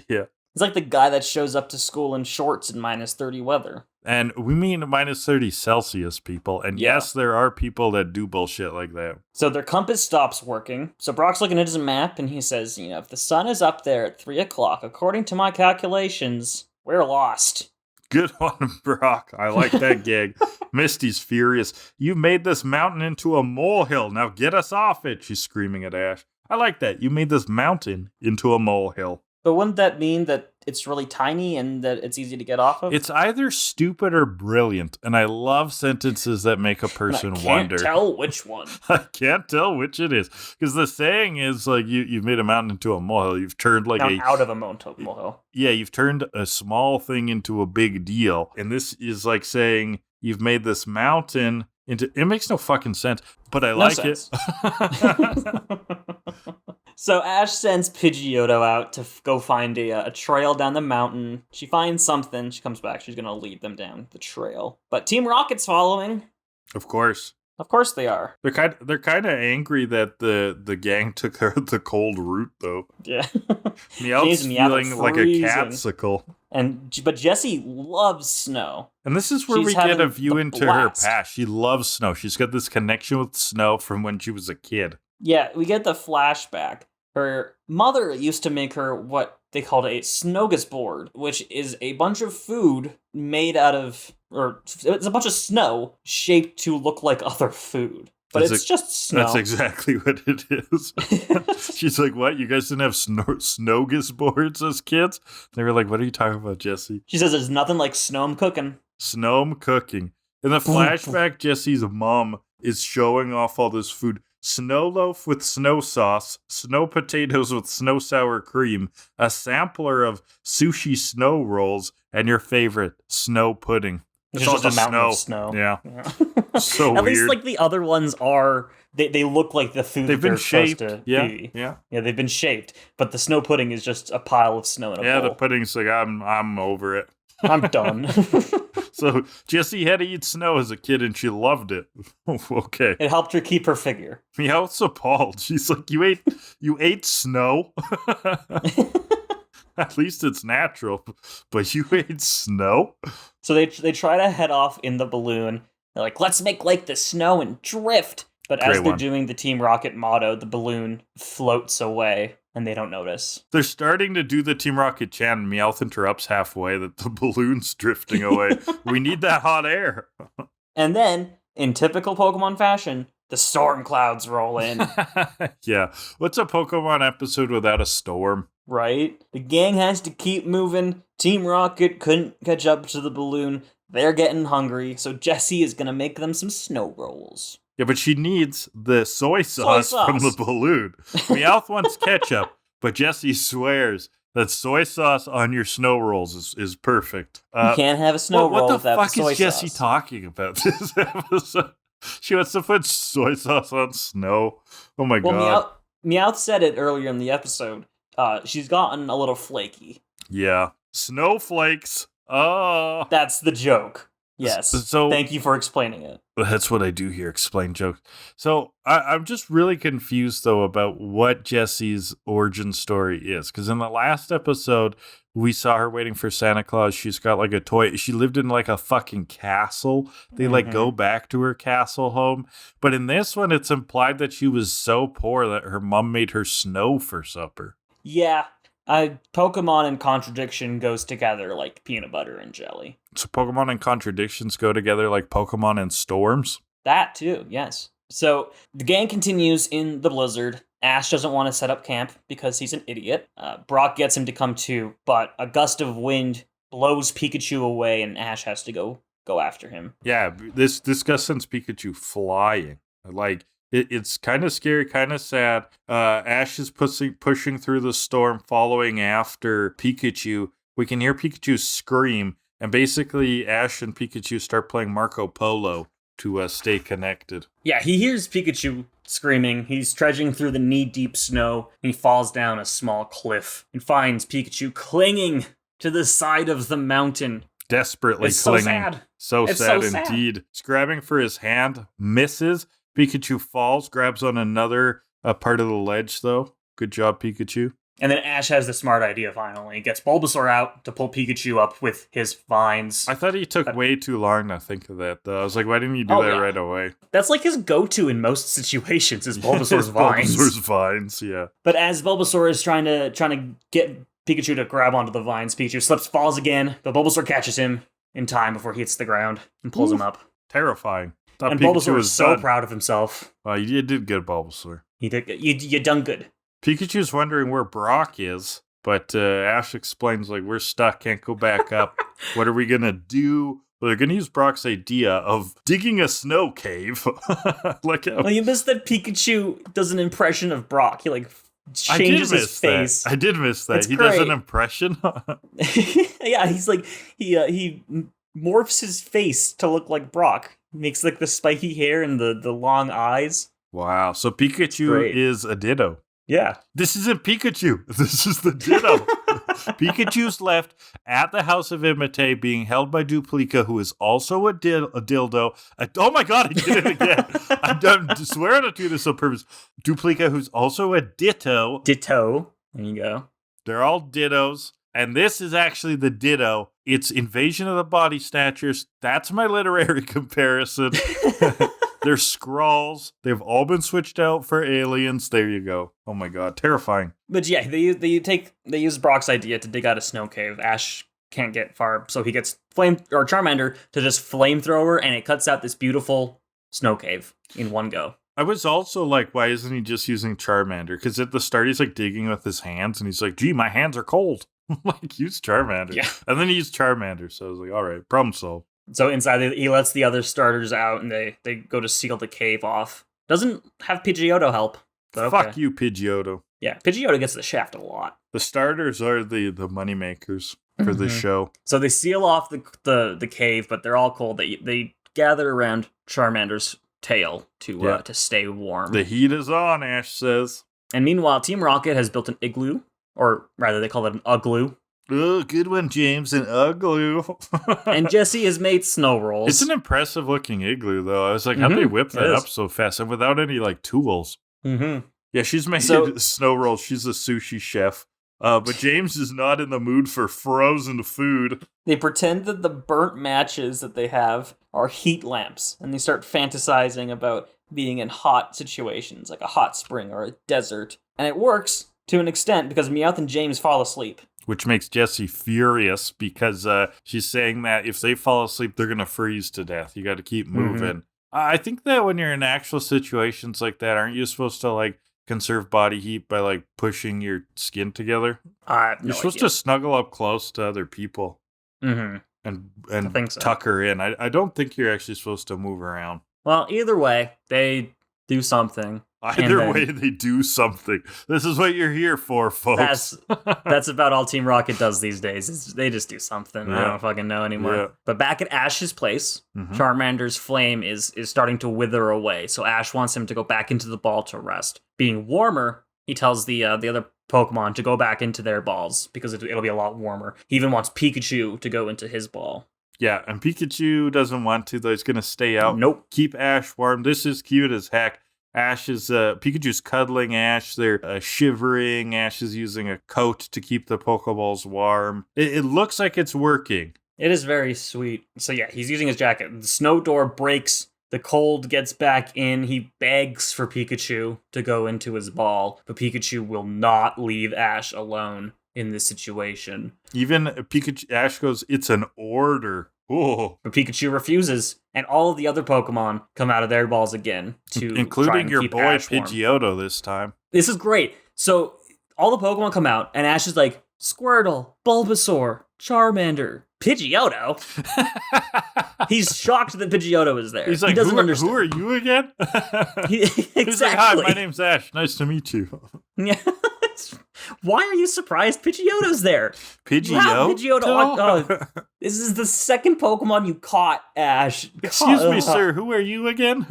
[SPEAKER 1] Yeah.
[SPEAKER 2] He's like the guy that shows up to school in shorts in minus 30 weather.
[SPEAKER 1] And we mean minus 30 Celsius, people. And yes, there are people that do bullshit like that.
[SPEAKER 2] So their compass stops working. So Brock's looking at his map, and he says, if the sun is up there at 3 o'clock, according to my calculations, we're lost.
[SPEAKER 1] Good on Brock. I like that gag. Misty's furious. You made this mountain into a molehill. Now get us off it, she's screaming at Ash. I like that. You made this mountain into a molehill.
[SPEAKER 2] But wouldn't that mean that it's really tiny and that it's easy to get off of?
[SPEAKER 1] It's either stupid or brilliant, and I love sentences that make a person wonder.
[SPEAKER 2] I can't tell which one.
[SPEAKER 1] I can't tell which it is. Because the saying is, like, you've made a mountain into a molehill. You've turned, like,
[SPEAKER 2] out of a molehill.
[SPEAKER 1] Yeah, you've turned a small thing into a big deal. And this is like saying you've made this mountain into... It makes no fucking sense, but I like it.
[SPEAKER 2] So Ash sends Pidgeotto out to go find a trail down the mountain. She finds something. She comes back. She's going to lead them down the trail. But Team Rocket's following.
[SPEAKER 1] Of course.
[SPEAKER 2] Of course they are.
[SPEAKER 1] They're kind of angry that the gang took the cold route, though.
[SPEAKER 2] Yeah.
[SPEAKER 1] Meowth's feeling like a catsicle.
[SPEAKER 2] But Jessie loves snow.
[SPEAKER 1] And this is where we get a view into her past. She loves snow. She's got this connection with snow from when she was a kid.
[SPEAKER 2] Yeah, we get the flashback. Her mother used to make her what they called a smorgasbord, which is a bunch of food made out of, or it's a bunch of snow shaped to look like other food. But it's just snow.
[SPEAKER 1] That's exactly what it is. She's like, what? You guys didn't have smorgasbords as kids? They were like, what are you talking about, Jessie?
[SPEAKER 2] She says there's nothing like snow cooking.
[SPEAKER 1] Snow cooking. In the flashback, Jessie's mom is showing off all this food. Snow loaf with snow sauce, snow potatoes with snow sour cream, a sampler of sushi snow rolls, and your favorite, snow pudding.
[SPEAKER 2] It's all just a mountain of snow.
[SPEAKER 1] Yeah. So
[SPEAKER 2] At
[SPEAKER 1] weird.
[SPEAKER 2] least like the other ones are, they look like the food they've been shaped. Supposed to be.
[SPEAKER 1] Yeah,
[SPEAKER 2] they've been shaped. But the snow pudding is just a pile of snow in a bowl.
[SPEAKER 1] Yeah, the pudding's like, I'm over it.
[SPEAKER 2] I'm done.
[SPEAKER 1] So Jessie had to eat snow as a kid, and she loved it. Okay.
[SPEAKER 2] It helped her keep her figure.
[SPEAKER 1] Meowth's appalled. She's like, you ate snow? At least it's natural, but you ate snow?
[SPEAKER 2] So they try to head off in the balloon. They're like, let's make like the snow and drift. But as they're doing the Team Rocket motto, the balloon floats away, and they don't notice.
[SPEAKER 1] They're starting to do the Team Rocket chant, and Meowth interrupts halfway that the balloon's drifting away. We need that hot air.
[SPEAKER 2] And then, in typical Pokemon fashion, the storm clouds roll in.
[SPEAKER 1] Yeah. What's a Pokemon episode without a storm?
[SPEAKER 2] Right? The gang has to keep moving. Team Rocket couldn't catch up to the balloon. They're getting hungry, so Jessie is going to make them some snow rolls.
[SPEAKER 1] Yeah, but she needs the soy sauce from the balloon. Meowth wants ketchup, but Jessie swears that soy sauce on your snow rolls is perfect.
[SPEAKER 2] You can't have a snow roll without soy sauce.
[SPEAKER 1] What the fuck is Jessie talking about this episode? She wants to put soy sauce on snow. Oh my god.
[SPEAKER 2] Meowth said it earlier in the episode. She's gotten a little flaky.
[SPEAKER 1] Yeah. Snowflakes. Oh.
[SPEAKER 2] That's the joke. Yes. So thank you for explaining it.
[SPEAKER 1] That's what I do here, explain jokes. So I'm just really confused, though, about what Jessie's origin story is. Because in the last episode, we saw her waiting for Santa Claus. She's got like a toy. She lived in like a fucking castle. They like go back to her castle home. But in this one, it's implied that she was so poor that her mom made her snow for supper.
[SPEAKER 2] Yeah. Pokemon and contradiction goes together like peanut butter and jelly.
[SPEAKER 1] So Pokemon and contradictions go together like Pokemon and storms?
[SPEAKER 2] That too, yes. So the gang continues in the blizzard. Ash doesn't want to set up camp because he's an idiot. Brock gets him to come too, but a gust of wind blows Pikachu away and Ash has to go after him.
[SPEAKER 1] Yeah, this gust sends Pikachu flying. Like, It's kind of scary, kind of sad. Ash is pushing through the storm, following after Pikachu. We can hear Pikachu scream, and basically Ash and Pikachu start playing Marco Polo to stay connected.
[SPEAKER 2] Yeah, he hears Pikachu screaming. He's trudging through the knee-deep snow. He falls down a small cliff and finds Pikachu clinging to the side of the mountain.
[SPEAKER 1] Desperately
[SPEAKER 2] it's
[SPEAKER 1] clinging.
[SPEAKER 2] So sad.
[SPEAKER 1] So
[SPEAKER 2] it's
[SPEAKER 1] sad
[SPEAKER 2] so
[SPEAKER 1] indeed.
[SPEAKER 2] Sad.
[SPEAKER 1] He's grabbing for his hand, misses. Pikachu falls, grabs on another part of the ledge, though. Good job, Pikachu.
[SPEAKER 2] And then Ash has the smart idea finally. He gets Bulbasaur out to pull Pikachu up with his vines.
[SPEAKER 1] I thought he took way too long to think of that, though. I was like, why didn't you do that right away?
[SPEAKER 2] That's like his go-to in most situations, is Bulbasaur's vines.
[SPEAKER 1] Bulbasaur's vines, yeah.
[SPEAKER 2] But as Bulbasaur is trying to get Pikachu to grab onto the vines, Pikachu slips, falls again, but Bulbasaur catches him in time before he hits the ground and pulls him up.
[SPEAKER 1] Terrifying.
[SPEAKER 2] And Bulbasaur was so proud of himself.
[SPEAKER 1] You did good, Bulbasaur.
[SPEAKER 2] You done good.
[SPEAKER 1] Pikachu's wondering where Brock is, but Ash explains, like, we're stuck, can't go back up. What are we going to do? Well, they're going to use Brock's idea of digging a snow cave.
[SPEAKER 2] Well, you missed that Pikachu does an impression of Brock. He, changes his face.
[SPEAKER 1] I did miss that. He
[SPEAKER 2] great.
[SPEAKER 1] does an impression.
[SPEAKER 2] Yeah, he's like, he morphs his face to look like Brock. Makes, the spiky hair and the long eyes.
[SPEAKER 1] Wow, so Pikachu is a ditto.
[SPEAKER 2] Yeah.
[SPEAKER 1] This isn't Pikachu. This is the ditto. Pikachu's left at the House of Imite being held by Duplica, who is also a dildo. Oh my god, I did it again. I'm swearing to do this on purpose. Duplica, who's also a ditto.
[SPEAKER 2] Ditto. There you go.
[SPEAKER 1] They're all dittos. And this is actually the ditto. It's Invasion of the Body Snatchers. That's my literary comparison. They're Skrulls. They've all been switched out for aliens. There you go. Oh my god, terrifying.
[SPEAKER 2] But yeah, they use Brock's idea to dig out a snow cave. Ash can't get far, so he gets Charmander to just flamethrower, and it cuts out this beautiful snow cave in one go.
[SPEAKER 1] I was also like, why isn't he just using Charmander? Because at the start he's digging with his hands, and he's like, gee, my hands are cold. Use Charmander.
[SPEAKER 2] Yeah.
[SPEAKER 1] And then he used Charmander, so I was like, all right, problem solved.
[SPEAKER 2] So inside, he lets the other starters out, and they go to seal the cave off. Doesn't have Pidgeotto help. But
[SPEAKER 1] Fuck you, Pidgeotto.
[SPEAKER 2] Yeah, Pidgeotto gets the shaft a lot.
[SPEAKER 1] The starters are the moneymakers for this show.
[SPEAKER 2] So they seal off the cave, but they're all cold. They gather around Charmander's tail to stay warm.
[SPEAKER 1] The heat is on, Ash says.
[SPEAKER 2] And meanwhile, Team Rocket has built an igloo, or rather, they call it an ugloo.
[SPEAKER 1] Oh, good one, James, an igloo.
[SPEAKER 2] And Jesse has made snow rolls.
[SPEAKER 1] It's an impressive looking igloo, though. I was like, how'd they whip that up so fast and without any tools?
[SPEAKER 2] Mm-hmm.
[SPEAKER 1] Yeah, she's made snow rolls. She's a sushi chef. But James is not in the mood for frozen food.
[SPEAKER 2] They pretend that the burnt matches that they have are heat lamps, and they start fantasizing about being in hot situations, like a hot spring or a desert. And it works to an extent because Meowth and James fall asleep.
[SPEAKER 1] Which makes Jessie furious because she's saying that if they fall asleep, they're going to freeze to death. You got to keep moving. Mm-hmm. I think that when you're in actual situations like that, aren't you supposed to conserve body heat by pushing your skin together? You're supposed to snuggle up close to other people and tuck her in. I don't think you're actually supposed to move around.
[SPEAKER 2] Well, either way, they do something.
[SPEAKER 1] Either way, they do something. This is what you're here for, folks.
[SPEAKER 2] That's about all Team Rocket does these days. They just do something. Yeah. I don't fucking know anymore. Yeah. But back at Ash's place, Charmander's flame is starting to wither away. So Ash wants him to go back into the ball to rest. Being warmer, he tells the other Pokemon to go back into their balls because it'll be a lot warmer. He even wants Pikachu to go into his ball.
[SPEAKER 1] Yeah, and Pikachu doesn't want to, though. He's going to stay out.
[SPEAKER 2] Nope.
[SPEAKER 1] Keep Ash warm. This is cute as heck. Pikachu's cuddling Ash. They're shivering. Ash is using a coat to keep the Pokeballs warm. It looks like it's working.
[SPEAKER 2] It is very sweet. So yeah, he's using his jacket. The snow door breaks. The cold gets back in. He begs for Pikachu to go into his ball, but Pikachu will not leave Ash alone in this situation.
[SPEAKER 1] Even Ash goes, it's an order. Oh.
[SPEAKER 2] But Pikachu refuses, and all of the other Pokemon come out of their balls again to
[SPEAKER 1] including your
[SPEAKER 2] keep
[SPEAKER 1] boy
[SPEAKER 2] Ash warm.
[SPEAKER 1] Pidgeotto this time.
[SPEAKER 2] This is great. So all the Pokemon come out, and Ash is like, Squirtle, Bulbasaur, Charmander. Pidgeotto? He's shocked that Pidgeotto is there.
[SPEAKER 1] He's like,
[SPEAKER 2] he doesn't understand.
[SPEAKER 1] Who are you again?
[SPEAKER 2] Exactly.
[SPEAKER 1] He's like, hi, my name's Ash. Nice to meet you.
[SPEAKER 2] Yeah. Why are you surprised Pidgeotto's there?
[SPEAKER 1] Pidgeotto?
[SPEAKER 2] This is the second Pokemon you caught, Ash.
[SPEAKER 1] Excuse me, sir. Who are you again?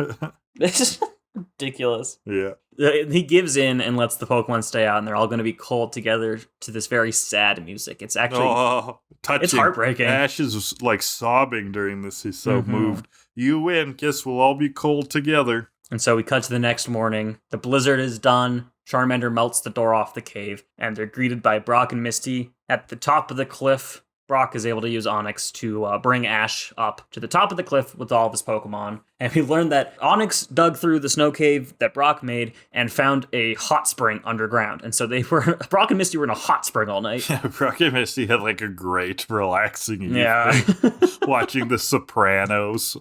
[SPEAKER 2] This is ridiculous.
[SPEAKER 1] Yeah.
[SPEAKER 2] He gives in and lets the Pokemon stay out, and they're all going to be called together to this very sad music. It's actually
[SPEAKER 1] touching.
[SPEAKER 2] It's heartbreaking.
[SPEAKER 1] Ash is like sobbing during this. He's so moved. You win. Guess we'll all be cold together.
[SPEAKER 2] And so we cut to the next morning. The blizzard is done. Charmander melts the door off the cave, and they're greeted by Brock and Misty at the top of the cliff. Brock is able to use Onix to bring Ash up to the top of the cliff with all of his Pokemon. And we learned that Onix dug through the snow cave that Brock made and found a hot spring underground. And so Brock and Misty were in a hot spring all night.
[SPEAKER 1] Yeah, Brock and Misty had like a great relaxing evening.
[SPEAKER 2] Yeah.
[SPEAKER 1] Watching The Sopranos.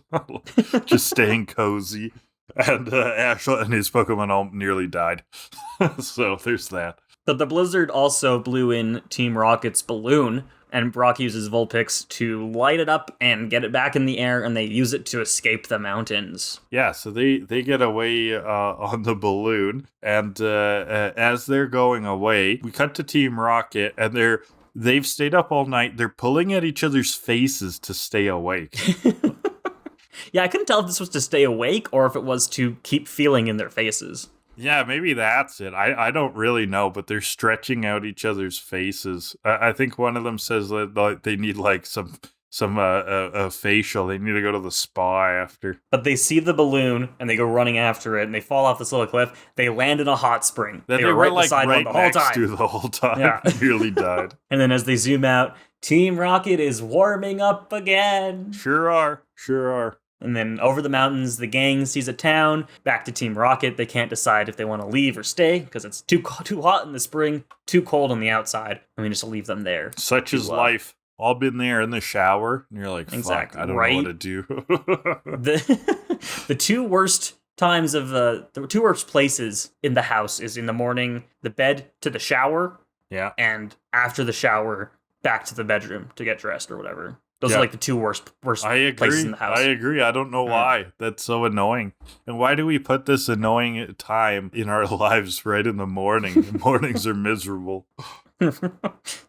[SPEAKER 1] Just staying cozy. And Ash and his Pokemon all nearly died. So there's that.
[SPEAKER 2] But the blizzard also blew in Team Rocket's balloon, and Brock uses Vulpix to light it up and get it back in the air, and they use it to escape the mountains.
[SPEAKER 1] Yeah, so they get away on the balloon, and as they're going away, we cut to Team Rocket, and they've stayed up all night. They're pulling at each other's faces to stay awake.
[SPEAKER 2] Yeah, I couldn't tell if this was to stay awake or if it was to keep feeling in their faces.
[SPEAKER 1] Yeah, maybe that's it. I don't really know, but they're stretching out each other's faces. I think one of them says that they need like some facial. They need to go to the spa after.
[SPEAKER 2] But they see the balloon and they go running after it, and they fall off this little cliff. They land in a hot spring.
[SPEAKER 1] They were right beside
[SPEAKER 2] one
[SPEAKER 1] the whole time. To the whole time.
[SPEAKER 2] Yeah.
[SPEAKER 1] Nearly died.
[SPEAKER 2] And then as they zoom out, Team Rocket is warming up again.
[SPEAKER 1] Sure are.
[SPEAKER 2] And then over the mountains, the gang sees a town. Back to Team Rocket. They can't decide if they want to leave or stay because it's too hot in the spring, too cold on the outside, and we just leave them there.
[SPEAKER 1] Such is life. All been there in the shower, and you're like, fuck,
[SPEAKER 2] exactly.
[SPEAKER 1] I don't know what to do.
[SPEAKER 2] The two worst times of the two worst places in the house is in the morning, the bed to the shower,
[SPEAKER 1] yeah,
[SPEAKER 2] and after the shower, back to the bedroom to get dressed or whatever. Those are like the two worst places in the house.
[SPEAKER 1] I agree. I don't know why. That's so annoying. And why do we put this annoying time in our lives right in the morning? Mornings are miserable.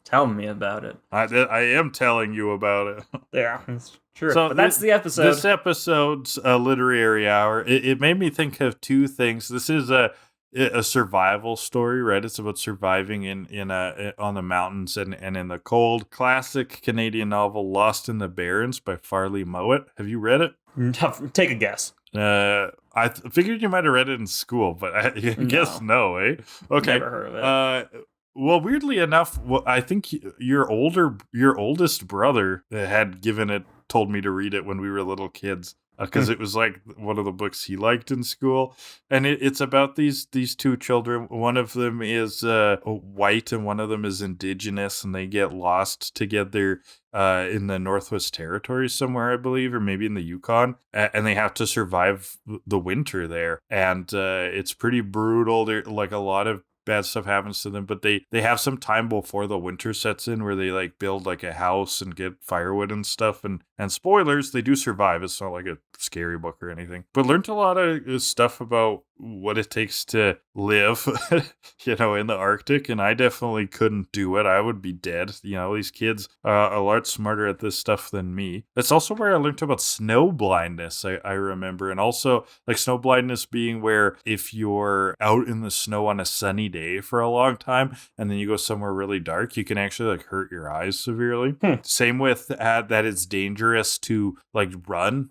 [SPEAKER 2] Tell me about it.
[SPEAKER 1] I am telling you about it.
[SPEAKER 2] Yeah, it's true. So but that's the episode.
[SPEAKER 1] This episode's a literary hour. It made me think of two things. This is a survival story, right? It's about surviving on the mountains and in the cold. Classic Canadian novel Lost in the Barrens by Farley Mowat. Have you read it?
[SPEAKER 2] Take a guess.
[SPEAKER 1] I figured you might have read it in school, but I guess no, eh? Okay.
[SPEAKER 2] Never heard of it.
[SPEAKER 1] Well, weirdly enough, I think your oldest brother had told me to read it when we were little kids. Because it was like one of the books he liked in school. And it's about these two children. One of them is white and one of them is indigenous, and they get lost together in the Northwest Territories somewhere, I believe, or maybe in the Yukon. And they have to survive the winter there. And it's pretty brutal. There, like, a lot of bad stuff happens to them, but they have some time before the winter sets in where they like build like a house and get firewood and stuff, and spoilers, they do survive. It's not like a scary book or anything, but learned a lot of stuff about what it takes to live in the Arctic, and I definitely couldn't do it. I would be dead. These kids are a lot smarter at this stuff than me. That's also where I learned about snow blindness, I remember, and also like snow blindness being where if you're out in the snow on a sunny day for a long time and then you go somewhere really dark, you can actually like hurt your eyes severely. Same with that it's dangerous to like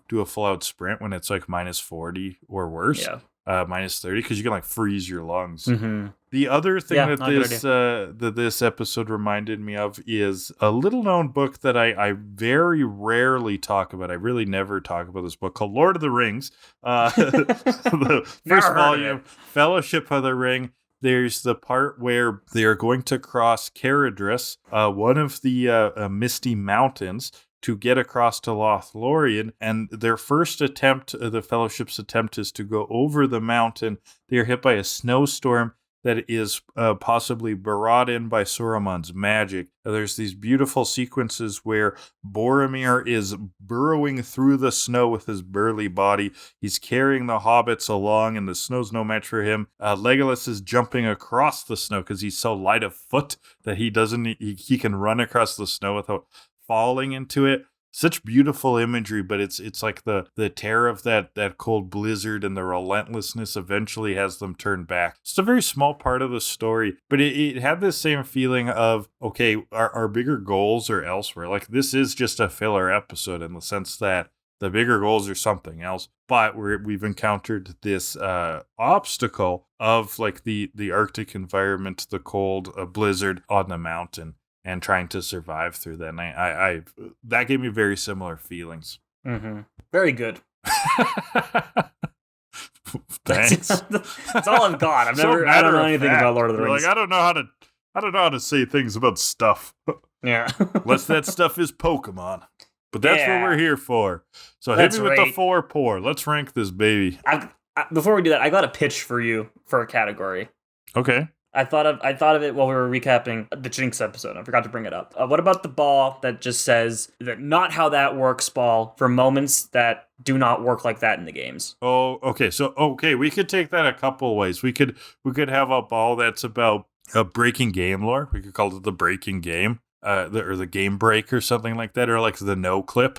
[SPEAKER 1] do a full out sprint when it's like -40 or worse.
[SPEAKER 2] Yeah.
[SPEAKER 1] -30 because you can like freeze your lungs.
[SPEAKER 2] Mm-hmm.
[SPEAKER 1] The other thing that this episode reminded me of is a little known book that I very rarely talk about. I really never talk about this book called Lord of the Rings. The first volume, Fellowship of the Ring. There's the part where they are going to cross Caradhras, one of the Misty Mountains, to get across to Lothlorien, and their first attempt, the Fellowship's attempt, is to go over the mountain. They are hit by a snowstorm that is possibly brought in by Saruman's magic. There's these beautiful sequences where Boromir is burrowing through the snow with his burly body. He's carrying the hobbits along, and the snow's no match for him. Legolas is jumping across the snow because he's so light of foot that he can run across the snow without falling into it. Such beautiful imagery, but it's like the terror of that cold blizzard and the relentlessness eventually has them turn back. It's a very small part of the story, but it had this same feeling of, okay, our bigger goals are elsewhere. Like, this is just a filler episode in the sense that the bigger goals are something else, but we've encountered this obstacle of like the Arctic environment, the cold, blizzard on the mountain, and trying to survive through that. And I that gave me very similar feelings.
[SPEAKER 2] Mm-hmm. Very good.
[SPEAKER 1] Thanks.
[SPEAKER 2] That's all I've got. I don't know anything about Lord of the Rings.
[SPEAKER 1] Like, I don't know how to say things about stuff.
[SPEAKER 2] Yeah.
[SPEAKER 1] Unless that stuff is Pokemon. But that's what we're here for. So hit me with the 4 pour. Let's rank this baby.
[SPEAKER 2] Before we do that, I got a pitch for you for a category.
[SPEAKER 1] Okay.
[SPEAKER 2] I thought of it while we were recapping the Jynx episode. I forgot to bring it up. What about the ball that just says that not how that works ball for moments that do not work like that in the games?
[SPEAKER 1] Oh, okay. So, we could take that a couple ways. We could have a ball that's about breaking game lore. We could call it the breaking game. Or the game break or something like that, or like the no clip.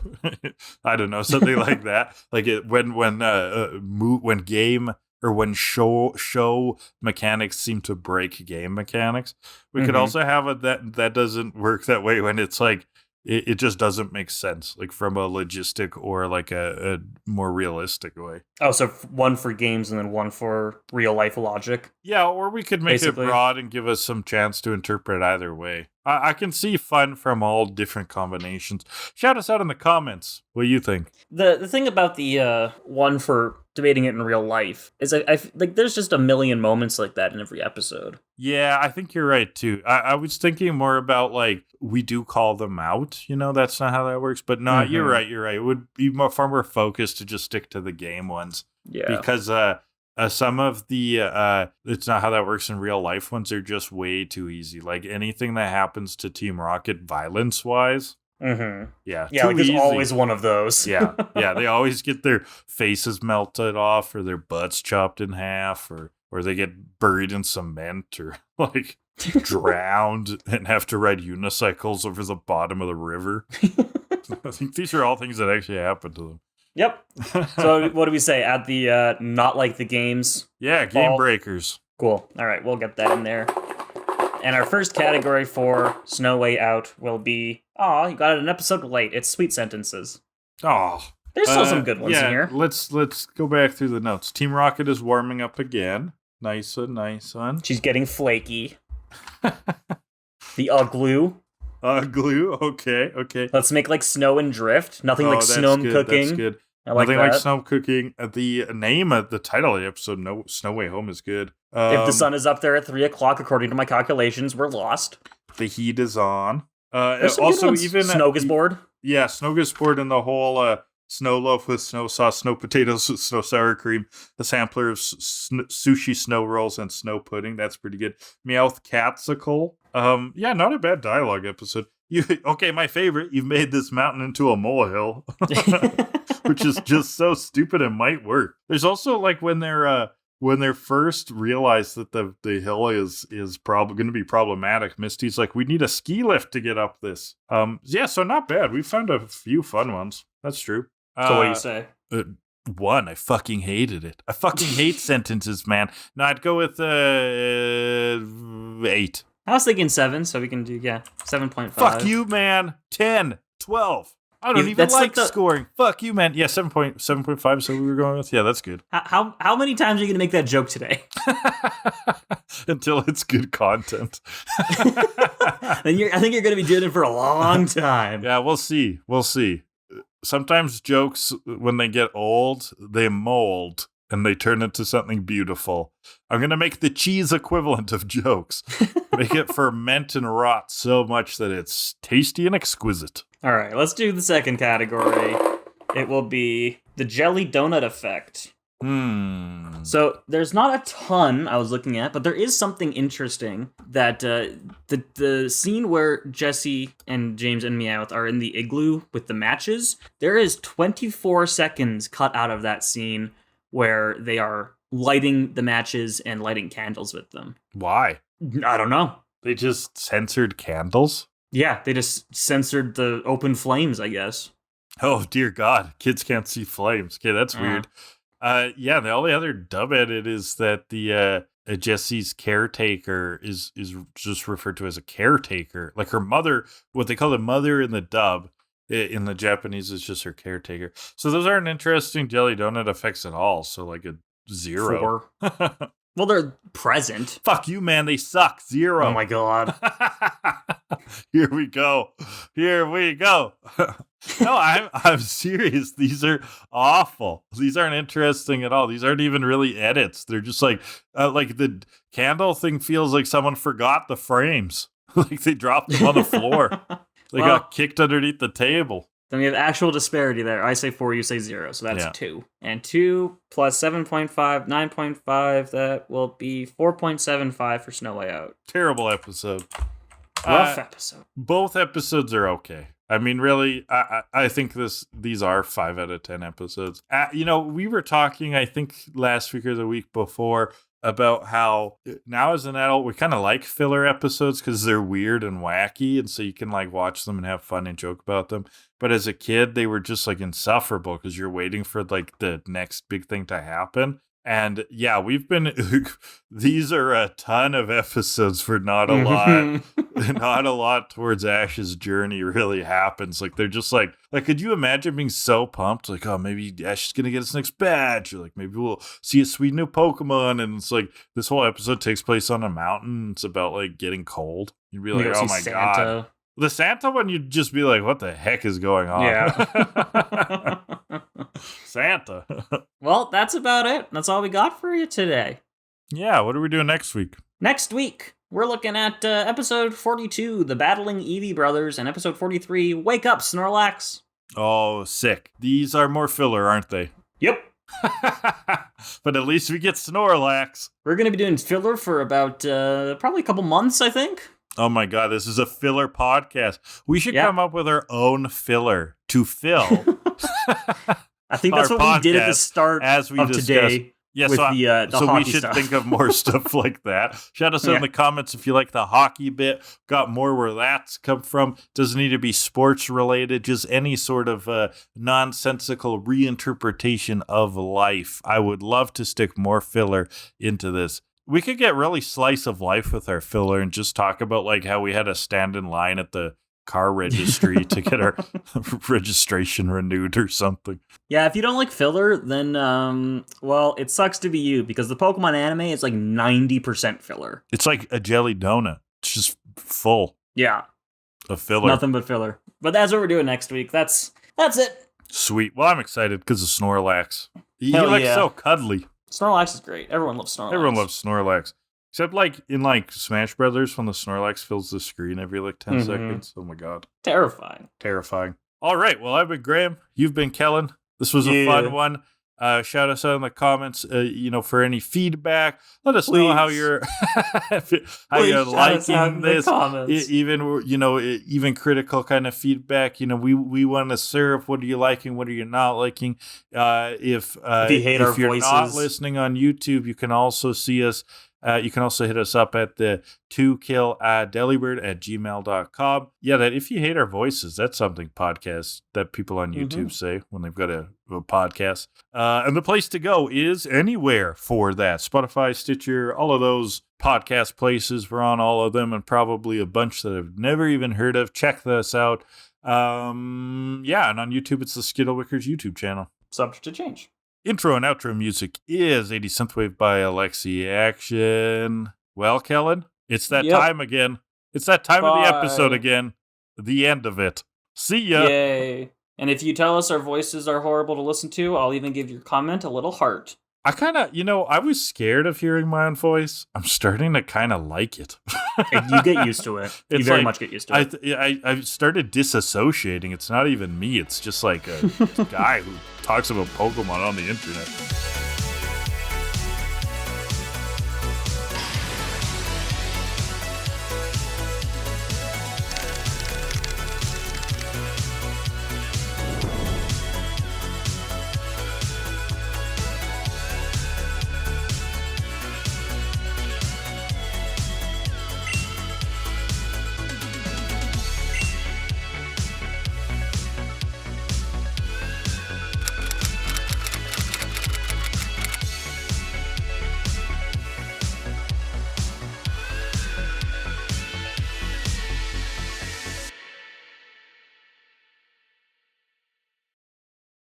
[SPEAKER 1] I don't know, something like that. Like when game or when show mechanics seem to break game mechanics. We could also have it that doesn't work that way when it's like it just doesn't make sense, like from a logistic or like a more realistic way.
[SPEAKER 2] Oh, so one for games and then one for real life logic? Yeah,
[SPEAKER 1] or we could make it broad and give us some chance to interpret either way. I can see fun from all different combinations. Shout us out in the comments. What do you think?
[SPEAKER 2] The thing about the one for debating it in real life is I like there's just a million moments like that in every episode.
[SPEAKER 1] Yeah, I think you're right too. I was thinking more about like we do call them out. That's not how that works. But no, you're right. It would be far more focused to just stick to the game ones.
[SPEAKER 2] Yeah,
[SPEAKER 1] because some of the it's not how that works in real life ones are just way too easy. Like anything that happens to Team Rocket violence wise.
[SPEAKER 2] Mm-hmm.
[SPEAKER 1] Yeah,
[SPEAKER 2] like there's always one of those.
[SPEAKER 1] yeah, they always get their faces melted off or their butts chopped in half or they get buried in cement or like drowned and have to ride unicycles over the bottom of the river. I think these are all things that actually happen to them.
[SPEAKER 2] Yep. So what do we say? Add the not like the games.
[SPEAKER 1] Yeah, game breakers.
[SPEAKER 2] Cool. All right, we'll get that in there. And our first category for Snow Way Out will be, you got it an episode late. It's sweet sentences.
[SPEAKER 1] Oh.
[SPEAKER 2] There's still some good ones in here.
[SPEAKER 1] Let's go back through the notes. Team Rocket is warming up again. Nice one.
[SPEAKER 2] She's getting flaky. The glue.
[SPEAKER 1] Glue, okay.
[SPEAKER 2] Let's make like snow and drift. Nothing like snow cooking.
[SPEAKER 1] That's good.
[SPEAKER 2] Nothing
[SPEAKER 1] like snow cooking. The name of the title of the episode, Snow Way Home, is good.
[SPEAKER 2] If the sun is up there at 3:00, according to my calculations, we're lost.
[SPEAKER 1] The heat is on.
[SPEAKER 2] Also, even Snowgasboard.
[SPEAKER 1] Yeah, Snowgasboard and the whole snow loaf with snow sauce, snow potatoes with snow sour cream, a sampler of sushi snow rolls, and snow pudding. That's pretty good. Meowth Catsicle. Yeah, not a bad dialogue episode. My favorite. You've made this mountain into a molehill, which is just so stupid and might work. There's also like when they're first realized that the hill is probably going to be problematic, Misty's like, we need a ski lift to get up this. So not bad. We found a few fun ones. That's true.
[SPEAKER 2] So what do you say?
[SPEAKER 1] 1, I fucking hated it. I fucking hate sentences, man. No, I'd go with 8.
[SPEAKER 2] I was thinking 7, so we can do 7.5.
[SPEAKER 1] Fuck you, man. 10, 12. I don't even like scoring. Fuck you, man. Yeah, 7.5. So we were going with. Yeah, that's good.
[SPEAKER 2] How many times are you going to make that joke today?
[SPEAKER 1] Until it's good content.
[SPEAKER 2] I think you're going to be doing it for a long time.
[SPEAKER 1] Yeah, we'll see. Sometimes jokes, when they get old, they mold and they turn into something beautiful. I'm going to make the cheese equivalent of jokes. Make it ferment and rot so much that it's tasty and exquisite.
[SPEAKER 2] All right, let's do the second category. It will be the jelly donut effect. So there's not a ton I was looking at, but there is something interesting that the scene where Jesse and James and Meowth are in the igloo with the matches, there is 24 seconds cut out of that scene where they are lighting the matches and lighting candles with them.
[SPEAKER 1] Why?
[SPEAKER 2] I don't know.
[SPEAKER 1] They just censored candles?
[SPEAKER 2] Yeah, they just censored the open flames, I guess.
[SPEAKER 1] Oh, dear God. Kids can't see flames. Okay, that's weird. Yeah, the only other dub edit is that the Jessie's caretaker is just referred to as a caretaker. Like her mother, what they call the mother in the dub, in the Japanese is just her caretaker. So those aren't interesting jelly donut effects at all. So like a 0.
[SPEAKER 2] 4. Well, they're present.
[SPEAKER 1] Fuck you, man. They suck. 0.
[SPEAKER 2] Oh my God.
[SPEAKER 1] Here we go. No, I'm serious. These are awful. These aren't interesting at all. These aren't even really edits. They're just like the candle thing feels like someone forgot the frames. Like they dropped them on the floor. They got kicked underneath the table.
[SPEAKER 2] Then we have actual disparity there. I say 4, you say 0. So that's 2. And 2 plus 7.5, 9.5. That will be 4.75 for Snow Way Out.
[SPEAKER 1] Terrible episode.
[SPEAKER 2] Rough episode.
[SPEAKER 1] Both episodes are okay. I mean, really, I think these are 5 out of 10 episodes. We were talking, I think, last week or the week before about how now as an adult, we kind of like filler episodes because they're weird and wacky. And so you can like watch them and have fun and joke about them. But as a kid, they were just like insufferable because you're waiting for like the next big thing to happen. And yeah, these are a ton of episodes for not a lot. Not a lot towards Ash's journey really happens. Like they're just like could you imagine being so pumped? Like, oh, maybe Ash is gonna get his next badge, or like maybe we'll see a sweet new Pokemon. And it's like this whole episode takes place on a mountain. It's about like getting cold. You'd be like, oh my God. The Santa one, you'd just be like, what the heck is going on?
[SPEAKER 2] Yeah.
[SPEAKER 1] Santa.
[SPEAKER 2] Well, that's about it. That's all we got for you today.
[SPEAKER 1] Yeah, what are we doing next week?
[SPEAKER 2] Next week, we're looking at episode 42, The Battling Eevee Brothers, and episode 43, Wake Up, Snorlax.
[SPEAKER 1] Oh, sick. These are more filler, aren't they?
[SPEAKER 2] Yep.
[SPEAKER 1] But at least we get Snorlax.
[SPEAKER 2] We're going to be doing filler for about probably a couple months, I think.
[SPEAKER 1] Oh my God, this is a filler podcast. We should come up with our own filler to fill.
[SPEAKER 2] I think that's what we did at the start
[SPEAKER 1] as we
[SPEAKER 2] of
[SPEAKER 1] discussed.
[SPEAKER 2] Today.
[SPEAKER 1] Yeah,
[SPEAKER 2] with
[SPEAKER 1] so we should think of more stuff like that. Shout us out in the comments if you like the hockey bit. Got more where that's come from. Doesn't need to be sports related. Just any sort of nonsensical reinterpretation of life. I would love to stick more filler into this. We could get really slice of life with our filler and just talk about like how we had to stand in line at the car registry to get our registration renewed or something.
[SPEAKER 2] Yeah, if you don't like filler, then, well, it sucks to be you because the Pokemon anime is like 90% filler.
[SPEAKER 1] It's like a jelly donut. It's just full.
[SPEAKER 2] Yeah.
[SPEAKER 1] Of filler.
[SPEAKER 2] Nothing but filler. But that's what we're doing next week. That's it.
[SPEAKER 1] Sweet. Well, I'm excited because of Snorlax. He looks so cuddly.
[SPEAKER 2] Snorlax is great. Everyone loves Snorlax.
[SPEAKER 1] Everyone loves Snorlax. Except like in like Smash Brothers when the Snorlax fills the screen every like 10 seconds. Oh my God.
[SPEAKER 2] Terrifying.
[SPEAKER 1] All right. Well, I've been Graham. You've been Kellan. This was a fun one. Shout us out in the comments, for any feedback. Let us know how you're liking this. Even critical kind of feedback. We want to serve. What are you liking? What are you not liking? If you're not listening on YouTube, you can also see us. You can also hit us up at the To Kill A Delibird at gmail.com. Yeah, that if you hate our voices, that's something podcasts that people on YouTube say when they've got a podcast. And the place to go is anywhere for that. Spotify, Stitcher, all of those podcast places. We're on all of them and probably a bunch that I've never even heard of. Check this out. And on YouTube, it's the Skittlewickers YouTube channel.
[SPEAKER 2] Subject to change.
[SPEAKER 1] Intro and outro music is 80 Synthwave by Alexi Action. Well, Kellan, it's that time again. It's that time of the episode again. The end of it. See ya.
[SPEAKER 2] Yay. And if you tell us our voices are horrible to listen to, I'll even give your comment a little heart.
[SPEAKER 1] I kind of, I was scared of hearing my own voice. I'm starting to kind of like it.
[SPEAKER 2] You get used to it. You very much get used to it.
[SPEAKER 1] I started disassociating. It's not even me. It's just like a guy who talks about Pokemon on the internet.